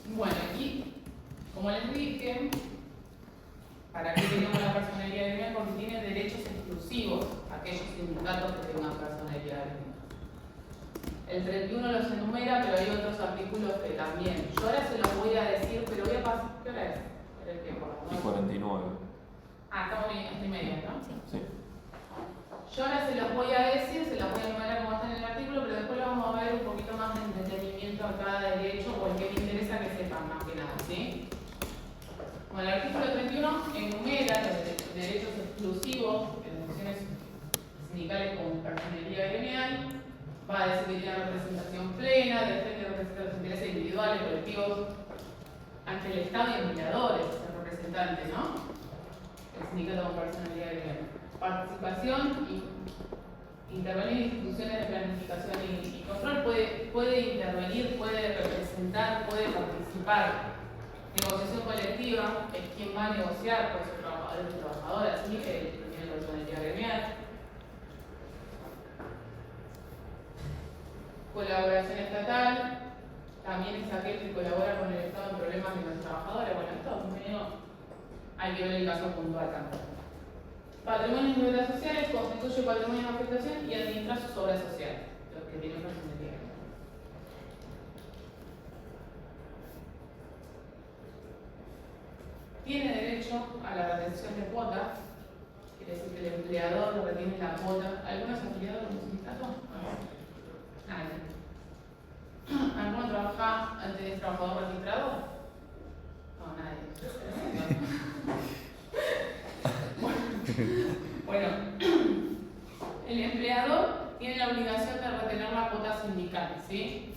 Bueno, aquí, como les dije, ¿para qué tenemos la personería gremial? Porque tiene derechos exclusivos. exclusivos, aquellos sindicatos que tengan personalidad gremial. El 31 los enumera, pero hay otros artículos que también. Yo ahora se los voy a decir, pero voy a pasar. ¿Qué hora es? ¿El tiempo? Y 49. Estamos bien, es y media, ¿no? Sí. Yo ahora se los voy a decir, se los voy a enumerar como está en el artículo, pero después lo vamos a ver un poquito más de entendimiento a cada derecho o el que me interesa que sepan más que nada, ¿sí? Bueno, el artículo 31 enumera los derechos exclusivos de las funciones sindicales con personería gremial, va a decir que tiene representación plena, defiende los intereses individuales, colectivos, ante el Estado y empleadores, el representante, ¿no? El sindicato con personalidad gremial. Participación y intervenir en instituciones de planificación y control, puede intervenir, puede representar, puede participar. Negociación colectiva es quien va a negociar con sus trabajadores y trabajadoras, así que tiene personalidad gremial. Colaboración estatal, también es aquel que colabora con el Estado en problemas de los trabajadores. Bueno, esto hay que ver el caso puntual también. Patrimonio y obras sociales, constituye patrimonio de afectación y administra sus obras sociales, los que tienen personalidad. Tiene derecho a la retención de cuotas, quiere decir que el empleador retiene la cuota. ¿Algunos afiliados de un sindicato? Nadie. ¿Alguno trabaja antes de trabajador registrado? No, nadie. Bueno, el empleador tiene la obligación de retener la cuota sindical, ¿sí?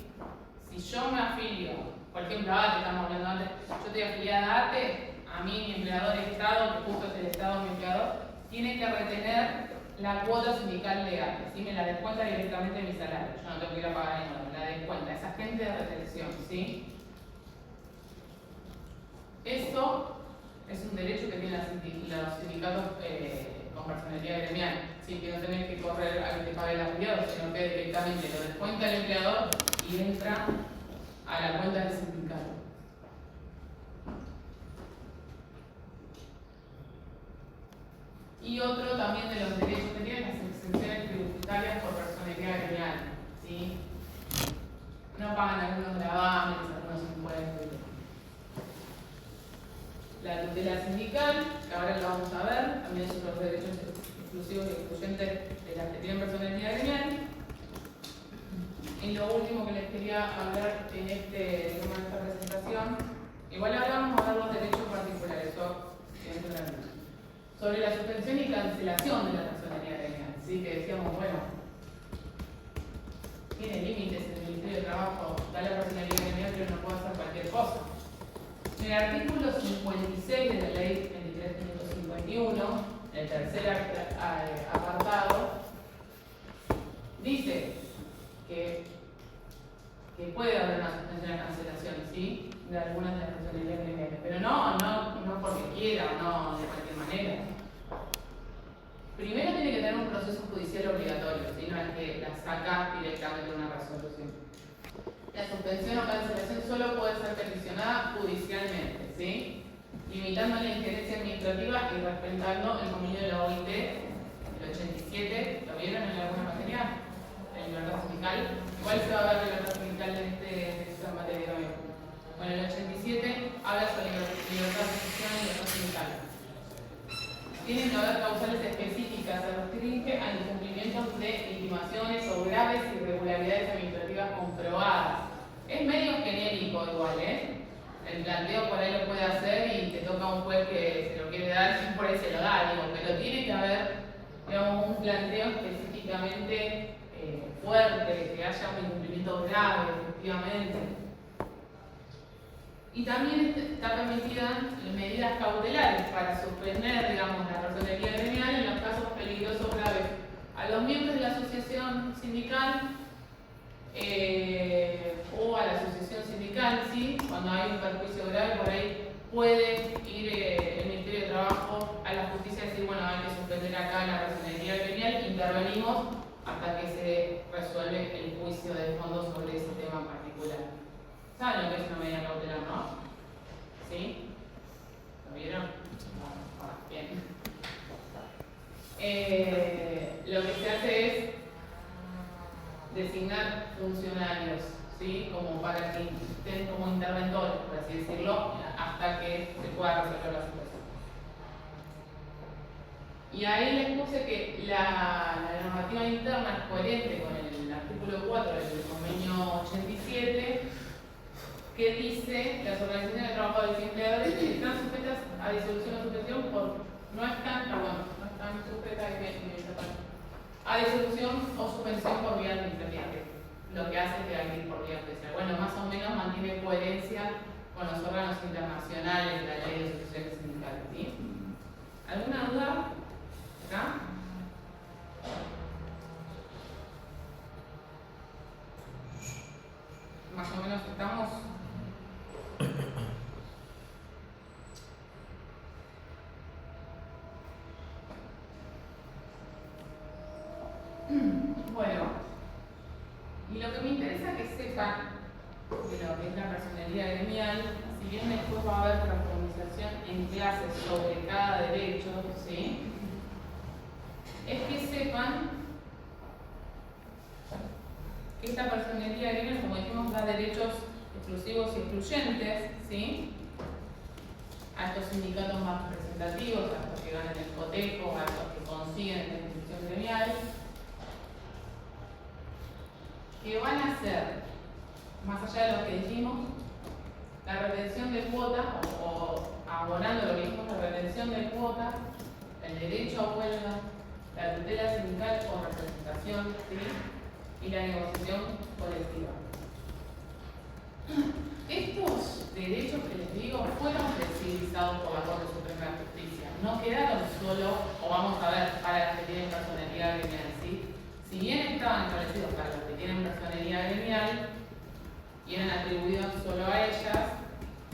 Si yo me afilio, por ejemplo, ATE, estamos hablando antes, yo estoy afiliada a ATE, a mí mi empleador Estado, que justo es el Estado mi empleador, tiene que retener la cuota sindical de ATE, ¿sí? Me la descuenta directamente de mi salario, yo no tengo que ir a pagar nada, me la descuenta, es agente de retención, ¿sí? Eso es un derecho que tienen los sindicatos con personalidad gremial, ¿sí? Que no tenés que correr a que te pague el afiliado, sino que directamente lo descuenta el empleador y entra a la cuenta del sindicato. Y otro también de los derechos que tienen las exenciones tributarias por personalidad gremial, ¿sí? No pagan algunos gravames, algunos impuestos. La tutela sindical, que ahora lo vamos a ver, también son los derechos exclusivos y excluyentes de las que tienen personalidad gremial. Y lo último que les quería hablar en esta presentación, igual ahora vamos a ver los derechos particulares, sobre la suspensión y cancelación de la personalidad gremial. ¿Sí? Que decíamos, bueno, tiene límites el Ministerio de Trabajo, da la personalidad gremial, pero no puede hacer cualquier cosa. En el artículo 56 de la ley 23.551, el tercer apartado, dice que puede haber una suspensión de cancelación, ¿sí? De algunas de las personalidades gremiales, pero no porque quiera o no de cualquier manera. Primero tiene que tener un proceso judicial obligatorio, ¿sí? No es que la saca directamente de una resolución. La suspensión o cancelación solo puede ser peticionada judicialmente, ¿sí? Limitando la injerencia administrativa y respetando el convenio de la OIT, el 87, ¿lo vieron en alguna materia? En libertad sindical. Igual se va a ver libertad sindical en esta materia también. Bueno, el 87 habla sobre libertad de expresión y libertad sindical. Tienen que haber causales específicas, se restringe a incumplimientos de intimaciones o graves irregularidades administrativas comprobadas. Es medio genérico igual, ¿eh? El planteo por ahí lo puede hacer y te toca a un juez que se lo quiere dar y por ahí se lo da, digo, pero tiene que haber, digamos, un planteo específicamente fuerte, que haya un incumplimiento grave, efectivamente. Y también está permitida medidas cautelares para suspender, digamos, la personalidad gremial en los casos peligrosos graves. A los miembros de la asociación sindical o a la asociación sindical, ¿sí? Cuando hay un perjuicio grave, por ahí puede ir el Ministerio de Trabajo a la justicia y decir, bueno, hay que suspender acá la personalidad gremial, intervenimos hasta que se resuelve el juicio de fondo sobre ese tema en particular. ¿Saben lo que es una medida cautelar, no? ¿Sí? ¿Lo vieron? Bien. lo que se hace es designar funcionarios, ¿sí? Como para que estén como interventores, por así decirlo, hasta que se pueda resolver la situación. Y ahí les puse que la normativa interna es coherente con el artículo 4 del convenio 87, que dice las organizaciones de trabajadores y empleadores están sujetas a disolución o suspensión no están sujetas a disolución o suspensión por vía administrativa, lo que hace que hay que ir por vía judicial. Bueno, más o menos mantiene coherencia con los órganos internacionales, la ley de asociaciones sindicales, ¿sí? ¿Alguna duda? ¿Acá? Más o menos estamos. Bueno, y lo que me interesa que sepan de lo que es la personería gremial, si bien después va a haber profundización en clases sobre cada derecho, ¿sí? Es que sepan que esta personería gremial, como dijimos, da derechos exclusivos y excluyentes, ¿sí? A estos sindicatos más representativos, a estos que ganan el cotejo, a estos que consiguen esta institución gremial, que van a hacer, más allá de lo que dijimos, la retención de cuotas, o abonando lo que dijimos, la retención de cuotas, el derecho a huelga, la tutela sindical o representación, ¿sí? Y la negociación colectiva. Estos derechos que les digo fueron flexibilizados por la Corte Suprema de Justicia, no quedaron solo, o vamos a ver, para las que tienen personalidad gremial, ¿sí? Si bien estaban establecidos para los que tienen personalidad gremial y eran atribuidos solo a ellas,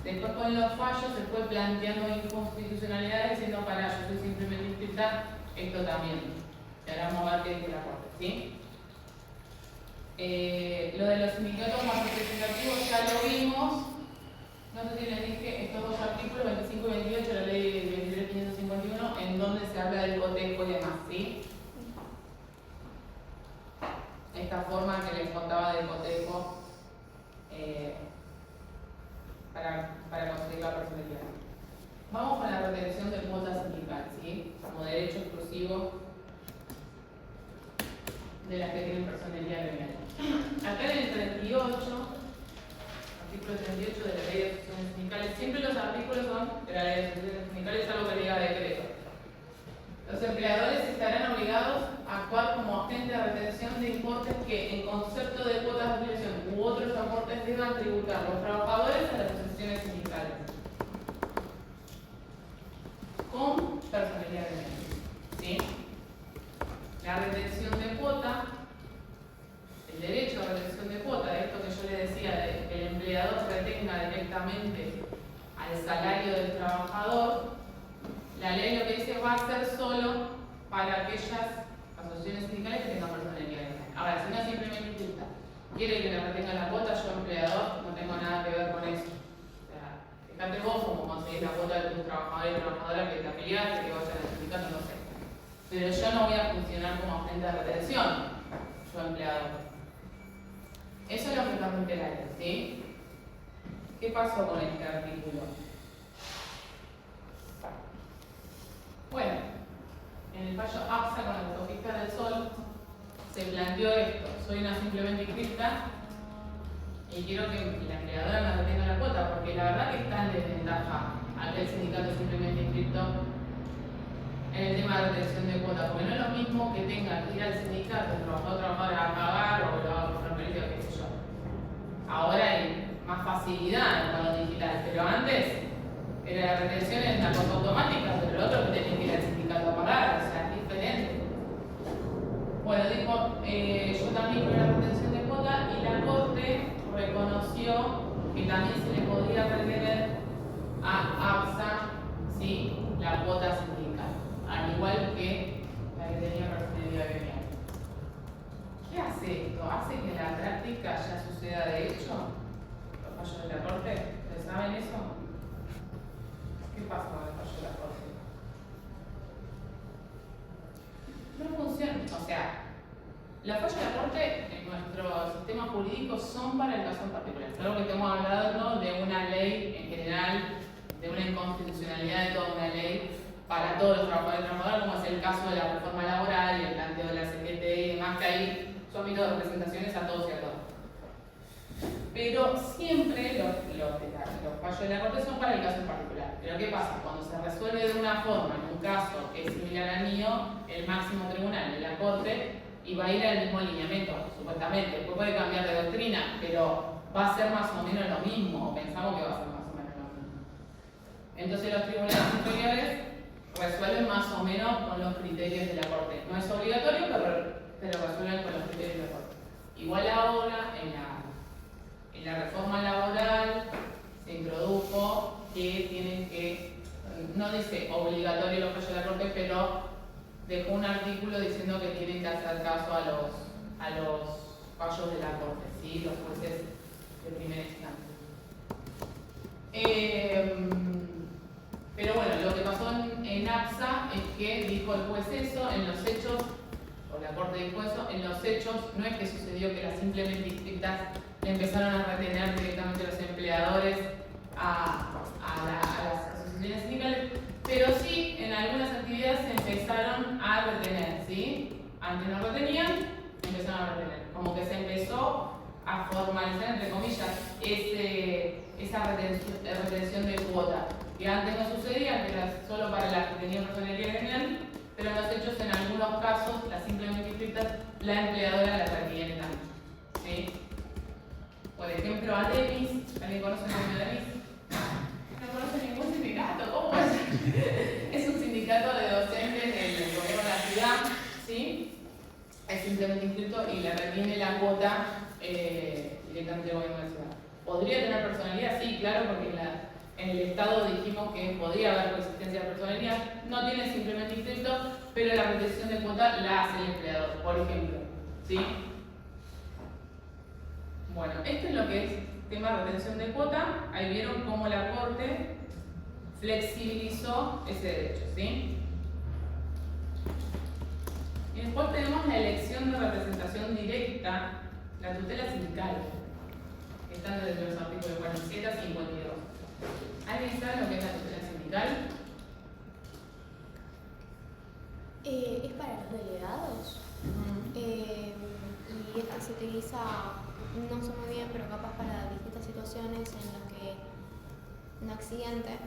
después con los fallos se fue planteando inconstitucionalidades diciendo para yo soy simplemente inscrita, esto también. Y ahora vamos a ver qué dice la Corte, ¿sí? Lo de los sindicatos más representativos ya lo vimos. No sé si les dije estos dos artículos, 25 y 28 de la ley 23.551, en donde se habla del cotejo y demás, ¿sí? Esta forma que les contaba del cotejo para conseguir la personalidad. Vamos con la retención de cuotas sindical, ¿sí? Como derecho exclusivo de las que tienen personalidad gremial. Acá en el 38, artículo 38 de la ley de asociaciones sindicales, siempre los artículos son de la ley de asociaciones sindicales, algo que diga decreto. Los empleadores estarán obligados a actuar como agente de retención de importes que, en concepto de cuotas de afiliación u otros aportes, deban tributar los trabajadores a las asociaciones sindicales con personalidad gremial, ¿sí? La retención de cuota, el derecho a retención de cuota, esto que yo les decía, de que el empleador retenga directamente al salario del trabajador, la ley lo que dice va a ser solo para aquellas asociaciones sindicales que tengan personalidad gremial. Ahora, si no simplemente inscrita quiere que le retenga la cuota, yo empleador no tengo nada que ver con eso. O sea, fíjate vos cómo conseguís la cuota de tus trabajadores y trabajadoras que te afiliaste, que vayan al sindicato, no sé. Pero yo no voy a funcionar como agente de retención, yo empleador. Eso es lo que permite la ley, ¿sí? ¿Qué pasó con este artículo? Bueno, en el fallo APSA con la autopista del Sol se planteó esto: soy una simplemente inscrita y quiero que la empleadora me retenga la cuota, porque la verdad que está en desventaja aquel sindicato simplemente inscrito en el tema de retención de cuota, porque no es lo mismo que tenga que ir al sindicato, el trabajador a pagar o lo haga por transferencia, qué sé yo. Ahora hay más facilidad con lo digital, pero antes era la retención en la cosa automática, pero el otro que tenía que ir al sindicato a pagar, o sea, es diferente. Bueno, dijo, yo también quiero la retención de cuota, y la Corte reconoció que también se le podía retener a APSA, ¿sí?, la cuota sindical, al igual que la que tenía personalidad gremial. ¿Qué hace esto? ¿Hace que en la práctica ya suceda de hecho los fallos de la Corte? ¿Ustedes saben eso? ¿Qué pasa con el fallo de la Corte? No funciona. o sea, los fallos de la Corte en nuestro sistema jurídico son para el caso en particular. Es algo que estamos hablando de una ley en general, de una inconstitucionalidad de toda una ley para todos los trabajadores y trabajadoras, como es el caso de la reforma laboral y el planteo de la CGT y demás, que hay su ámbito de representaciones a todos y a todas. Pero siempre los fallos de la Corte son para el caso en particular. Pero ¿qué pasa? Cuando se resuelve de una forma, en un caso que es similar al mío, el máximo tribunal de la Corte, y va a ir al mismo lineamiento, supuestamente. Después puede cambiar de doctrina, pero va a ser más o menos lo mismo, o pensamos que va a ser más o menos lo mismo. Entonces los tribunales superiores resuelven más o menos con los criterios de la Corte. No es obligatorio, pero resuelven con los criterios de la Corte. Igual ahora, en la reforma laboral, se introdujo que tienen que, no dice obligatorio los fallos de la Corte, pero dejó un artículo diciendo que tienen que hacer caso a los fallos de la Corte, ¿sí? Los jueces de primera instancia. Pero bueno, lo que pasó en AXA es que dijo el juez eso, en los hechos, o la Corte dijo eso, en los hechos no es que sucedió que las simplemente estrictas le empezaron a retener directamente los empleadores a las asociaciones sindicales, pero sí en algunas actividades se empezaron a retener, ¿sí? Antes no retenían, empezaron a retener. Como que se empezó a formalizar, entre comillas, esa retención de cuota, que antes no sucedía, que era solo para las que tenían personalidad gremial, pero en los hechos, en algunos casos, las simplemente inscritas, la empleadora las retiene también, ¿sí? Por ejemplo, ADEMIS, ¿alguien conoce el nombre de ADEMIS? No conoce ningún sindicato, ¿cómo es? Es un sindicato de docentes del gobierno de la ciudad, ¿sí? Es simplemente inscrito y le retiene la cuota directamente del gobierno de la ciudad. ¿Podría tener personalidad? Sí, claro, porque en el Estado dijimos que podía haber coexistencia de personalidad. No tiene simplemente inscrito, pero la retención de cuota la hace el empleador, por ejemplo, ¿sí? Bueno, esto es lo que es tema de retención de cuota. Ahí vieron cómo la Corte flexibilizó ese derecho, ¿sí? Y después tenemos la elección de representación directa, la tutela sindical, que están desde los artículos 47 a 52. ¿Alguien sabe lo que es la tutela sindical? Es para los delegados. Y esta se utiliza, no sé muy bien, pero capaz para distintas situaciones en las que un accidente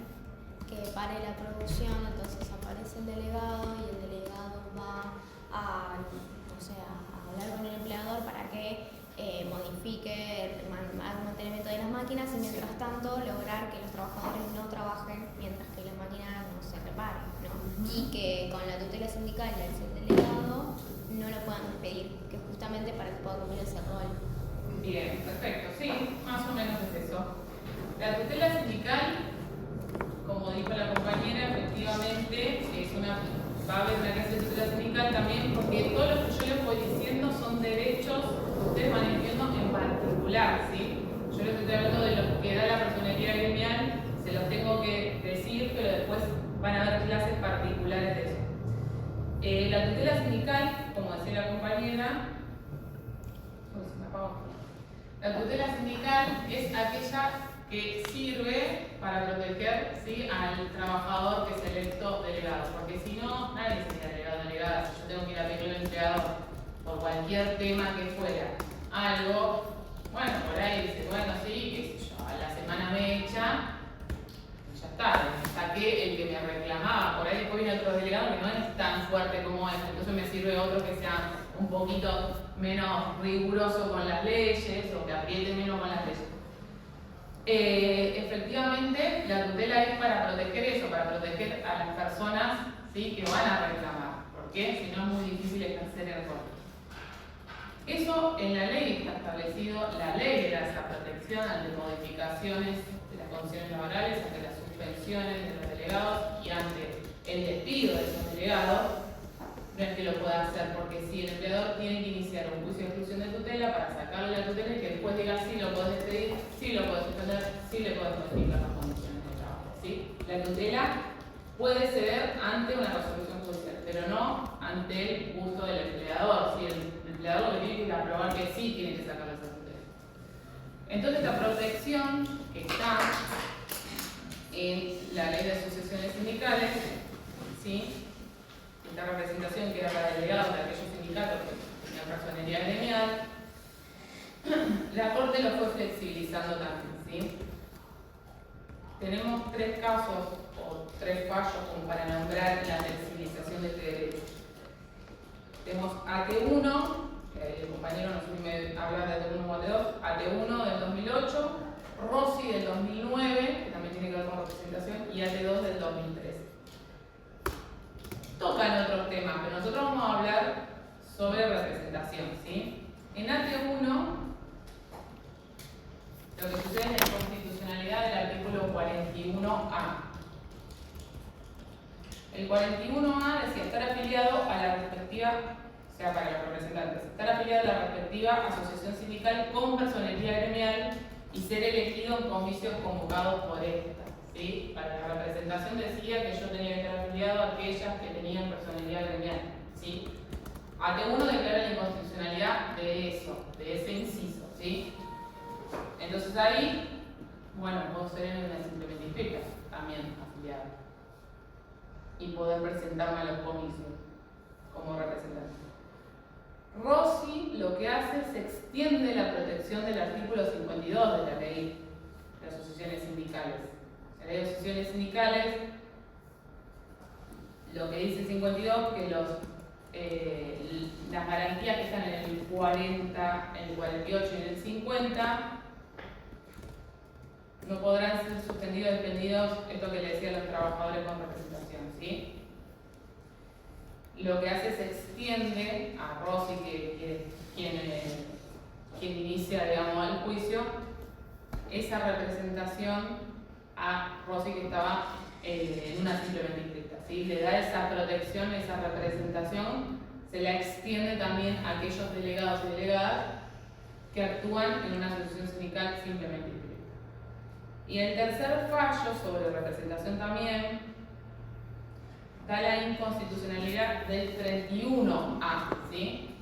que pare la producción, entonces aparece el delegado y el delegado va a hablar con el empleador para que modifique el mantenimiento de las máquinas y mientras tanto lograr que los trabajadores no trabajen mientras que la máquina no se repare, ¿no? Y que con la tutela sindical y el delegado no lo puedan despedir, que justamente para que pueda cumplir ese rol. Bien, perfecto, sí, más o menos es eso. La tutela sindical, como dijo la compañera, efectivamente va a haber una clase de tutela sindical también, porque todo lo que yo les voy diciendo son derechos que ustedes van a ir viendo en particular, ¿sí? Yo les estoy hablando de lo que da la personalidad gremial, se los tengo que decir, pero después van a haber clases particulares de eso. La tutela sindical, como decía la compañera, la tutela sindical es aquella que sirve para proteger, ¿sí?, al trabajador que es electo delegado, porque si no, nadie sería delegado delegada. Si yo tengo que ir a pedirle al empleador por cualquier tema que fuera algo, bueno, por ahí dice, bueno, sí, qué sé yo, a la semana me echa, ya está, saqué el que me reclamaba, por ahí después viene otro delegado que no es tan fuerte como este, entonces me sirve otro que sea un poquito menos riguroso con las leyes o que apriete menos con las leyes. Efectivamente, la tutela es para proteger eso, para proteger a las personas, ¿sí?, que van a reclamar, porque si no es muy difícil ejercer el rol. Eso en la ley está establecido, la ley da esa protección ante modificaciones de las condiciones laborales, ante las suspensiones de los delegados y ante el despido de esos delegados. No es que lo pueda hacer, porque si el empleador tiene que iniciar un juicio de exclusión de tutela para sacarle la tutela y que después diga si lo puedes despedir, si lo puedes suspender, si le puedes modificar las condiciones de trabajo, ¿sí? La tutela puede ceder ante una resolución judicial, pero no ante el gusto del empleador Entonces la protección que está en la ley de asociaciones sindicales, ¿sí? Esta representación que era para delegados de aquellos sindicatos que tenían personería gremial, la Corte lo fue flexibilizando también, ¿sí? Tenemos 3 casos o 3 fallos como para nombrar la flexibilización de este derecho. Tenemos AT1, el compañero no sé si me habla de AT1 o AT2, AT1 del 2008, Rossi del 2009, que también tiene que ver con representación, y AT2 del 2013. Tocan otros temas, pero nosotros vamos a hablar sobre representación, ¿sí? En AT1, lo que sucede es la inconstitucionalidad del artículo 41A. El 41A decía estar afiliado a la respectiva, o sea, para los representantes, estar afiliado a la respectiva asociación sindical con personería gremial y ser elegido en comicios convocados por esta, ¿sí? Para la representación decía que yo tenía que estar afiliado a aquellas que tenían personería gremial, ¿sí? AT1 declara la inconstitucionalidad de eso, de ese inciso, ¿sí? Entonces ahí, bueno, puedo ser en una simplemente inscrita, también afiliado, y poder presentarme a los comicios como representante. Rossi lo que hace es extiende la protección del artículo 52 de la ley de asociaciones sindicales. La ley de asociaciones sindicales, lo que dice 52, que las garantías que están en el 40, en el 48 y en el 50 no podrán ser suspendidos o despendidos, esto que le decía a los trabajadores con representación, ¿sí? Lo que hace es extiende a Rossi, que quien inicia, digamos, el juicio, esa representación a Rossi que estaba en una simplemente inscrita, ¿sí? Le da esa protección, esa representación, se la extiende también a aquellos delegados y delegadas que actúan en una asociación sindical simplemente inscrita. Y el tercer fallo sobre representación también da la inconstitucionalidad del 31A, ¿sí?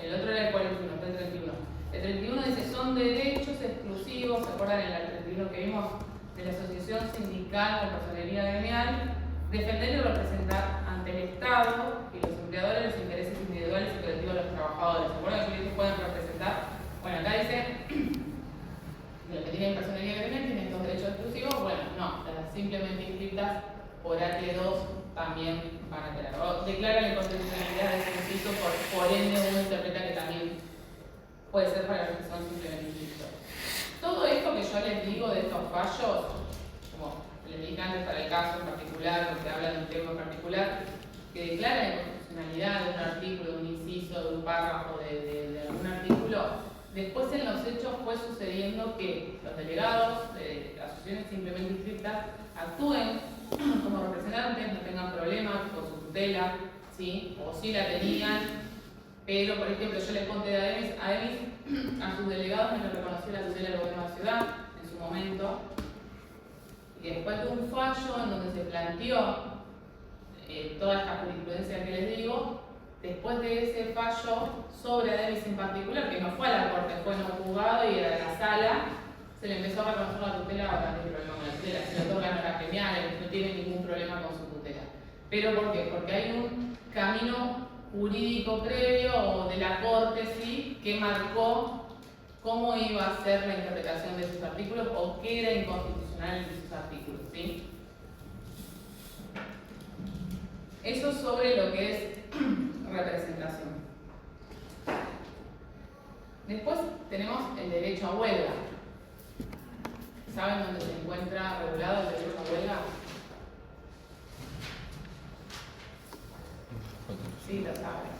El otro era el 41, está el 31. El 31 dice, son derechos exclusivos, ¿se acuerdan en el 31 que vimos? De la asociación sindical con personería gremial, defender y representar ante el Estado y los empleadores los intereses individuales y colectivos de los trabajadores. ¿Se acuerdan que ellos pueden representar? Bueno, acá dice, los que tienen personería gremial tienen estos derechos exclusivos. Bueno, no, las simplemente inscritas por AT2 también van a tener. O declara la inconstitucionalidad de ese inciso, por ende uno interpreta que también puede ser para los que son simplemente inscritos. Todo esto que yo les digo de estos fallos, como les dije antes para el caso en particular, porque habla de un tema en particular, que declara la inconstitucionalidad de un artículo, de un inciso, de un párrafo, de algún artículo, después en los hechos fue sucediendo que los delegados de asociaciones simplemente inscritas actúen como representantes, no tengan problemas con su tutela, ¿sí? O sí la tenían, pero por ejemplo yo les conté a EMIS, a sus delegados me lo reconoció la tutela del gobierno de la ciudad en su momento, y después de un fallo en donde se planteó toda esta jurisprudencia que les digo, después de ese fallo sobre ADEMIS en particular, que no fue a la corte, fue en un juzgado y a la sala, se le empezó a reconocer la tutela, no hay problema con la tutela, se lo tocan a las gremiales, no tiene ningún problema con su tutela. ¿Pero por qué? Porque hay un camino jurídico previo o de la corte, ¿sí?, que marcó cómo iba a ser la interpretación de esos artículos o qué era inconstitucional en esos artículos, ¿sí? Eso sobre lo que es representación. Después tenemos el derecho a huelga. ¿Saben dónde se encuentra regulado el derecho a huelga? Sí, lo saben.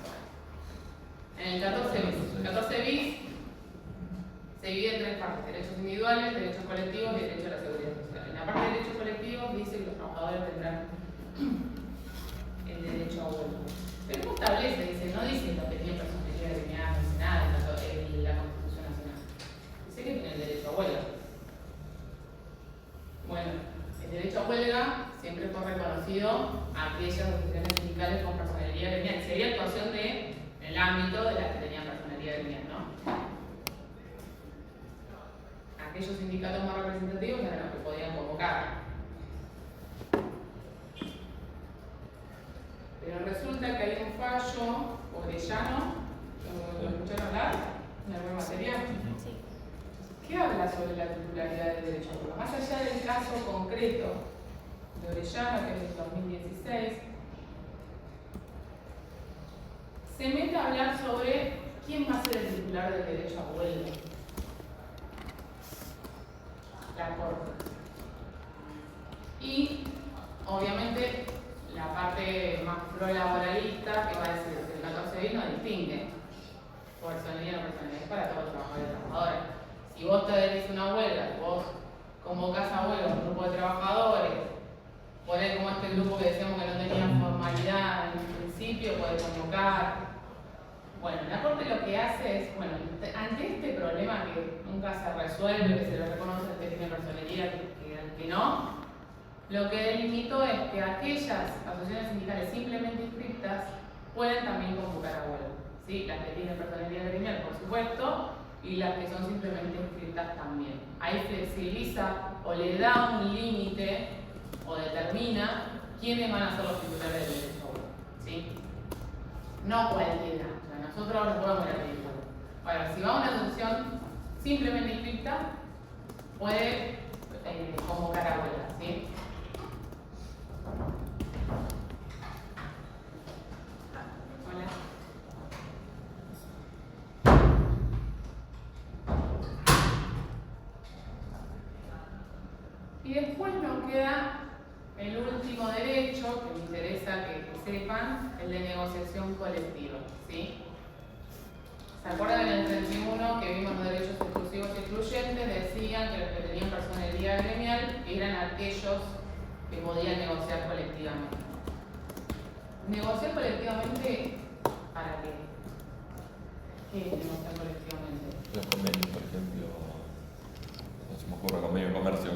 En el 14 bis. 14 bis se divide en 3 partes: derechos individuales, derechos colectivos y derecho a la seguridad social. En la parte de derechos colectivos dice que los trabajadores tendrán el derecho a huelga. Pero no establece, dice, no dice lo que tiene personalidad gremial, no dice nada en la Constitución Nacional. Dice que tiene el derecho a huelga. Bueno, el derecho a huelga siempre fue reconocido a aquellas asociaciones sindicales con personalidad gremial. Sería actuación en el ámbito de las que tenían personalidad gremial, ¿no? aquellos sindicatos más representativos eran los que podían convocar. Pero resulta que hay un fallo orellano, ¿lo escucharon hablar? ¿En alguna materia? Sí. ¿Qué habla sobre la titularidad del derecho a huelga? Más allá del caso concreto de Orellano, que es del 2016, se mete a hablar sobre quién va a ser el titular del derecho a huelga. La Corte. Y, obviamente, la parte más pro-laboralista, que va a decir que el 14 no distingue personalidad y no personalidad, es para todos los trabajadores y trabajadoras. Si vos te adherís a una huelga, vos convocás a huelga a un grupo de trabajadores, ponés como este grupo que decíamos que no tenía formalidad en un principio, puede convocar. Bueno, la Corte lo que hace es, bueno, ante este problema que nunca se resuelve, que se le reconoce al que tiene personalidad y al que no, lo que delimitó es que aquellas asociaciones sindicales simplemente inscritas pueden también convocar a huelga, ¿sí? Las que tienen personalidad gremial, por supuesto, y las que son simplemente inscritas también. Ahí flexibiliza o le da un límite o determina quiénes van a ser los titulares del derecho a huelga, ¿sí? No cualquiera, o sea, nosotros no podemos ir a pedir huelga. Ahora, si va a una asociación simplemente inscrita, puede convocar a huelga, ¿sí? Hola. Y después nos queda el último derecho, que me interesa que sepan, el de negociación colectiva, ¿sí? ¿Se acuerdan en el 31 que vimos los derechos exclusivos y excluyentes? Decían que los que tenían personalidad gremial eran aquellos que podían negociar colectivamente. ¿Negociar colectivamente para qué? ¿Qué es negociar colectivamente? Los convenios, por ejemplo, no se me ocurre convenio de comercio,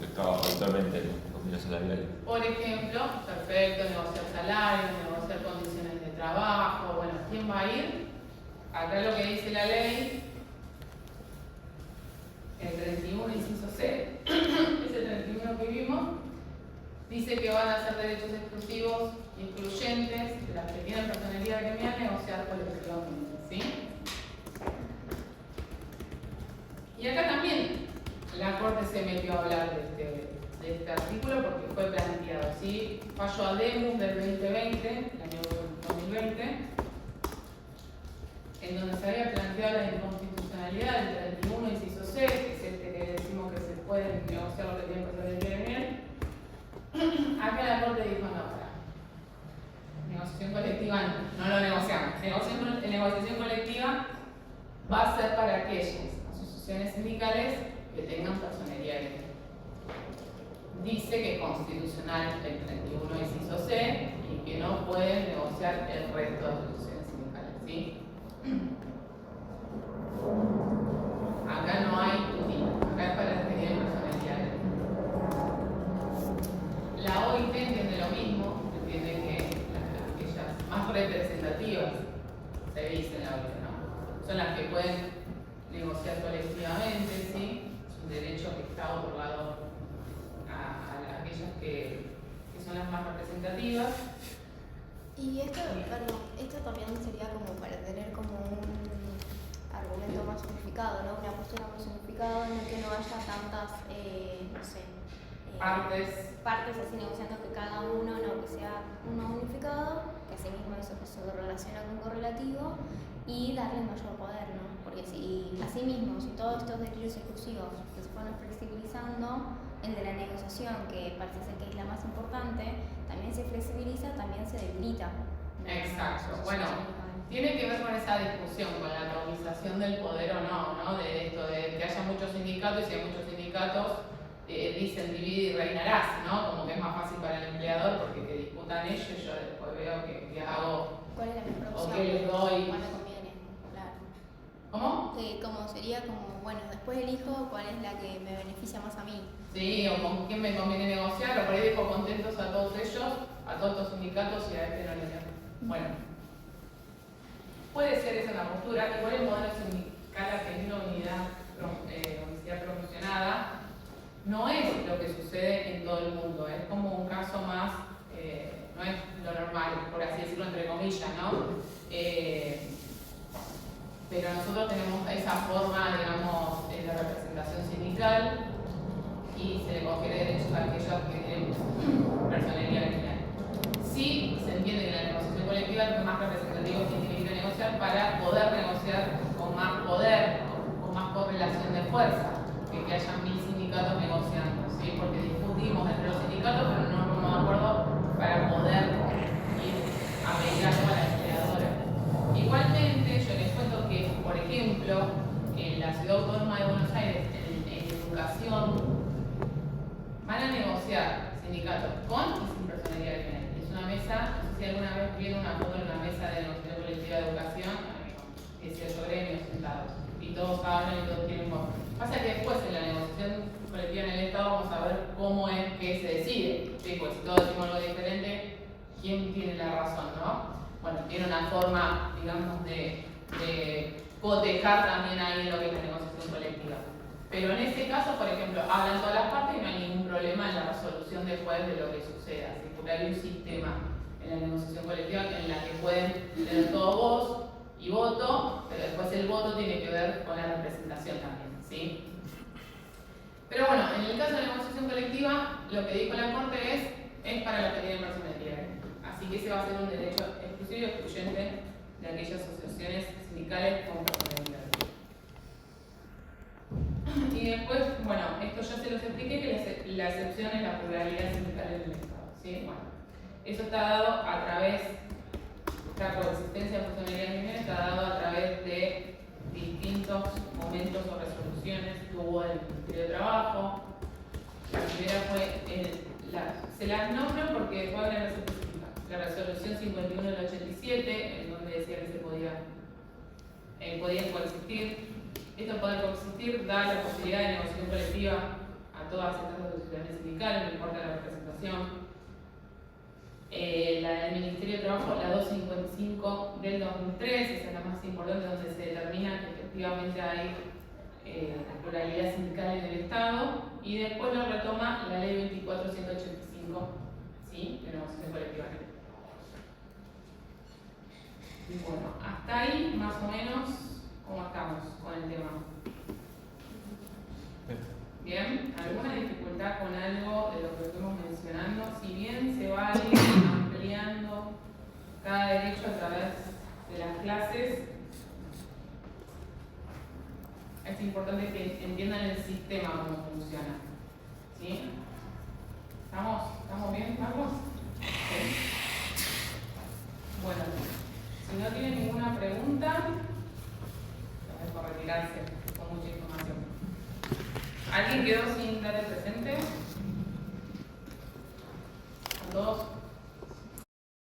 que trabaja habitualmente en convenios salariales. Por ejemplo, perfecto, negociar salarios, negociar condiciones de trabajo. Bueno, ¿quién va a ir? Acá lo que dice la ley, el 31 inciso C, ese 31 que vimos, dice que van a ser derechos exclusivos y excluyentes de las que tienen personalidad gremial negociar colectivamente, ¿sí? Y acá también la Corte se metió a hablar de este artículo porque fue planteado, ¿sí? Fallo ADEMUS del 2020, el año 2020, en donde se había planteado la inconstitucionalidad del 31 inciso C, que es este que decimos que se puede negociar lo que tiene personalidad gremial. Acá la Corte dijo no, para negociación colectiva no lo negociamos. Negociación colectiva va a ser para aquellas asociaciones sindicales que tengan personalidad gremial. Dice que es constitucional el 31 inciso C y que no pueden negociar el resto de asociaciones sindicales, ¿sí? Acá no hay utilidad, acá es para las que tienen personalidad gremial. La OIT entiende lo mismo, entiende que aquellas más representativas, se dice en la OIT, ¿no? Son las que pueden negociar colectivamente, ¿sí? Es un derecho que está otorgado a aquellas que son las más representativas. Y esto también sería como para tener como un argumento más unificado, ¿no? Una postura más unificada en la que no haya tantas, partes así negociando, que cada uno, no, que sea uno unificado, que así mismo eso que se relaciona con correlativo, y darle mayor poder, ¿no? Porque si todos estos derechos exclusivos que se fueron flexibilizando, el de la negociación, que parece ser que es la más importante, también se flexibiliza, también se debilita. Exacto. Bueno, tiene que ver con esa discusión, con la atomización del poder o no, ¿no? De esto, de que haya muchos sindicatos y si hay muchos sindicatos, dicen divide y reinarás, ¿no? Como que es más fácil para el empleador porque que disputan ellos, yo después veo que hago ¿Cuál es la mejor opción? o qué les doy. Cuando conviene, claro. ¿Cómo? Que como sería como, bueno, después elijo cuál es la que me beneficia más a mí. Sí, o con quién me conviene negociar, o por ahí dejo contentos a todos ellos, a todos estos sindicatos y a este no le da. Bueno, puede ser esa una postura. Igual el modelo sindical argentino unidad homicidio promocionada no es lo que sucede en todo el mundo, es como un caso más, no es lo normal, por así decirlo entre comillas, ¿no? Pero nosotros tenemos esa forma, digamos, de representación sindical y se le confiere derechos a aquellos que tienen personalidad criminal. Sí se entiende que la negociación colectiva es más representativo que tiene que negociar para poder negociar con más poder, con más correlación de fuerza, que haya 1000 sindicatos negociando, ¿sí? Porque discutimos entre los sindicatos, pero no nos ponemos de acuerdo para poder ir a mediar con la empleadora. Igualmente, yo les cuento que, por ejemplo, en la Ciudad Autónoma de Buenos Aires, en educación, van a negociar sindicatos con y sin personalidad criminal. Es una mesa, no sé si alguna vez vieron una foto de una mesa de negociación colectiva de educación, 18 gremios sentados, y todos hablan y todos tienen voz. Pasa que después en la negociación colectiva en el Estado vamos a ver cómo es que se decide. ¿Sí? Pues si todos decimos algo diferente, ¿quién tiene la razón, no? Bueno, tiene una forma, digamos, de cotejar también ahí lo que es la negociación colectiva. Pero en este caso, por ejemplo, hablan todas las partes y no hay ningún problema en la resolución después de lo que suceda. ¿Sí? Porque hay un sistema en la negociación colectiva en la que pueden tener todo voz y voto, pero después el voto tiene que ver con la representación también, ¿sí? Pero bueno, en el caso de la negociación colectiva, lo que dijo la Corte es para los que tienen personalidad. Así que ese va a ser un derecho exclusivo y excluyente de aquellas asociaciones sindicales con personalidad. Y después, bueno, esto ya se los expliqué, que la excepción es la pluralidad sindical en el Estado, ¿sí? Bueno, eso está dado a través, esta coexistencia de personalidad criminal está dado a través de distintos momentos o resoluciones que hubo del Ministerio de Trabajo. La primera fue, se las nombro porque después hablan de específica. La resolución 51 del 87, en donde decía que se podían coexistir. Esto poder coexistir da la posibilidad de negociación colectiva a todas estas asociaciones sindicales, no importa la representación. La del Ministerio de Trabajo, la 255 del 2003, esa es la más importante, donde se determina que efectivamente hay pluralidad sindical en el Estado, y después lo retoma la ley 24.185, ¿sí? De negociación colectiva. Y bueno, hasta ahí más o menos cómo estamos con el tema. Bien, ¿alguna dificultad con algo de lo que estuvimos mencionando? Si bien se va a ir ampliando cada derecho a través de las clases, es importante que entiendan el sistema, cómo funciona. ¿Sí? ¿Estamos bien, Marcos? ¿Sí? Bueno, si no tienen ninguna pregunta, gracias por retirarse con mucha información. ¿Alguien quedó sin datos presentes?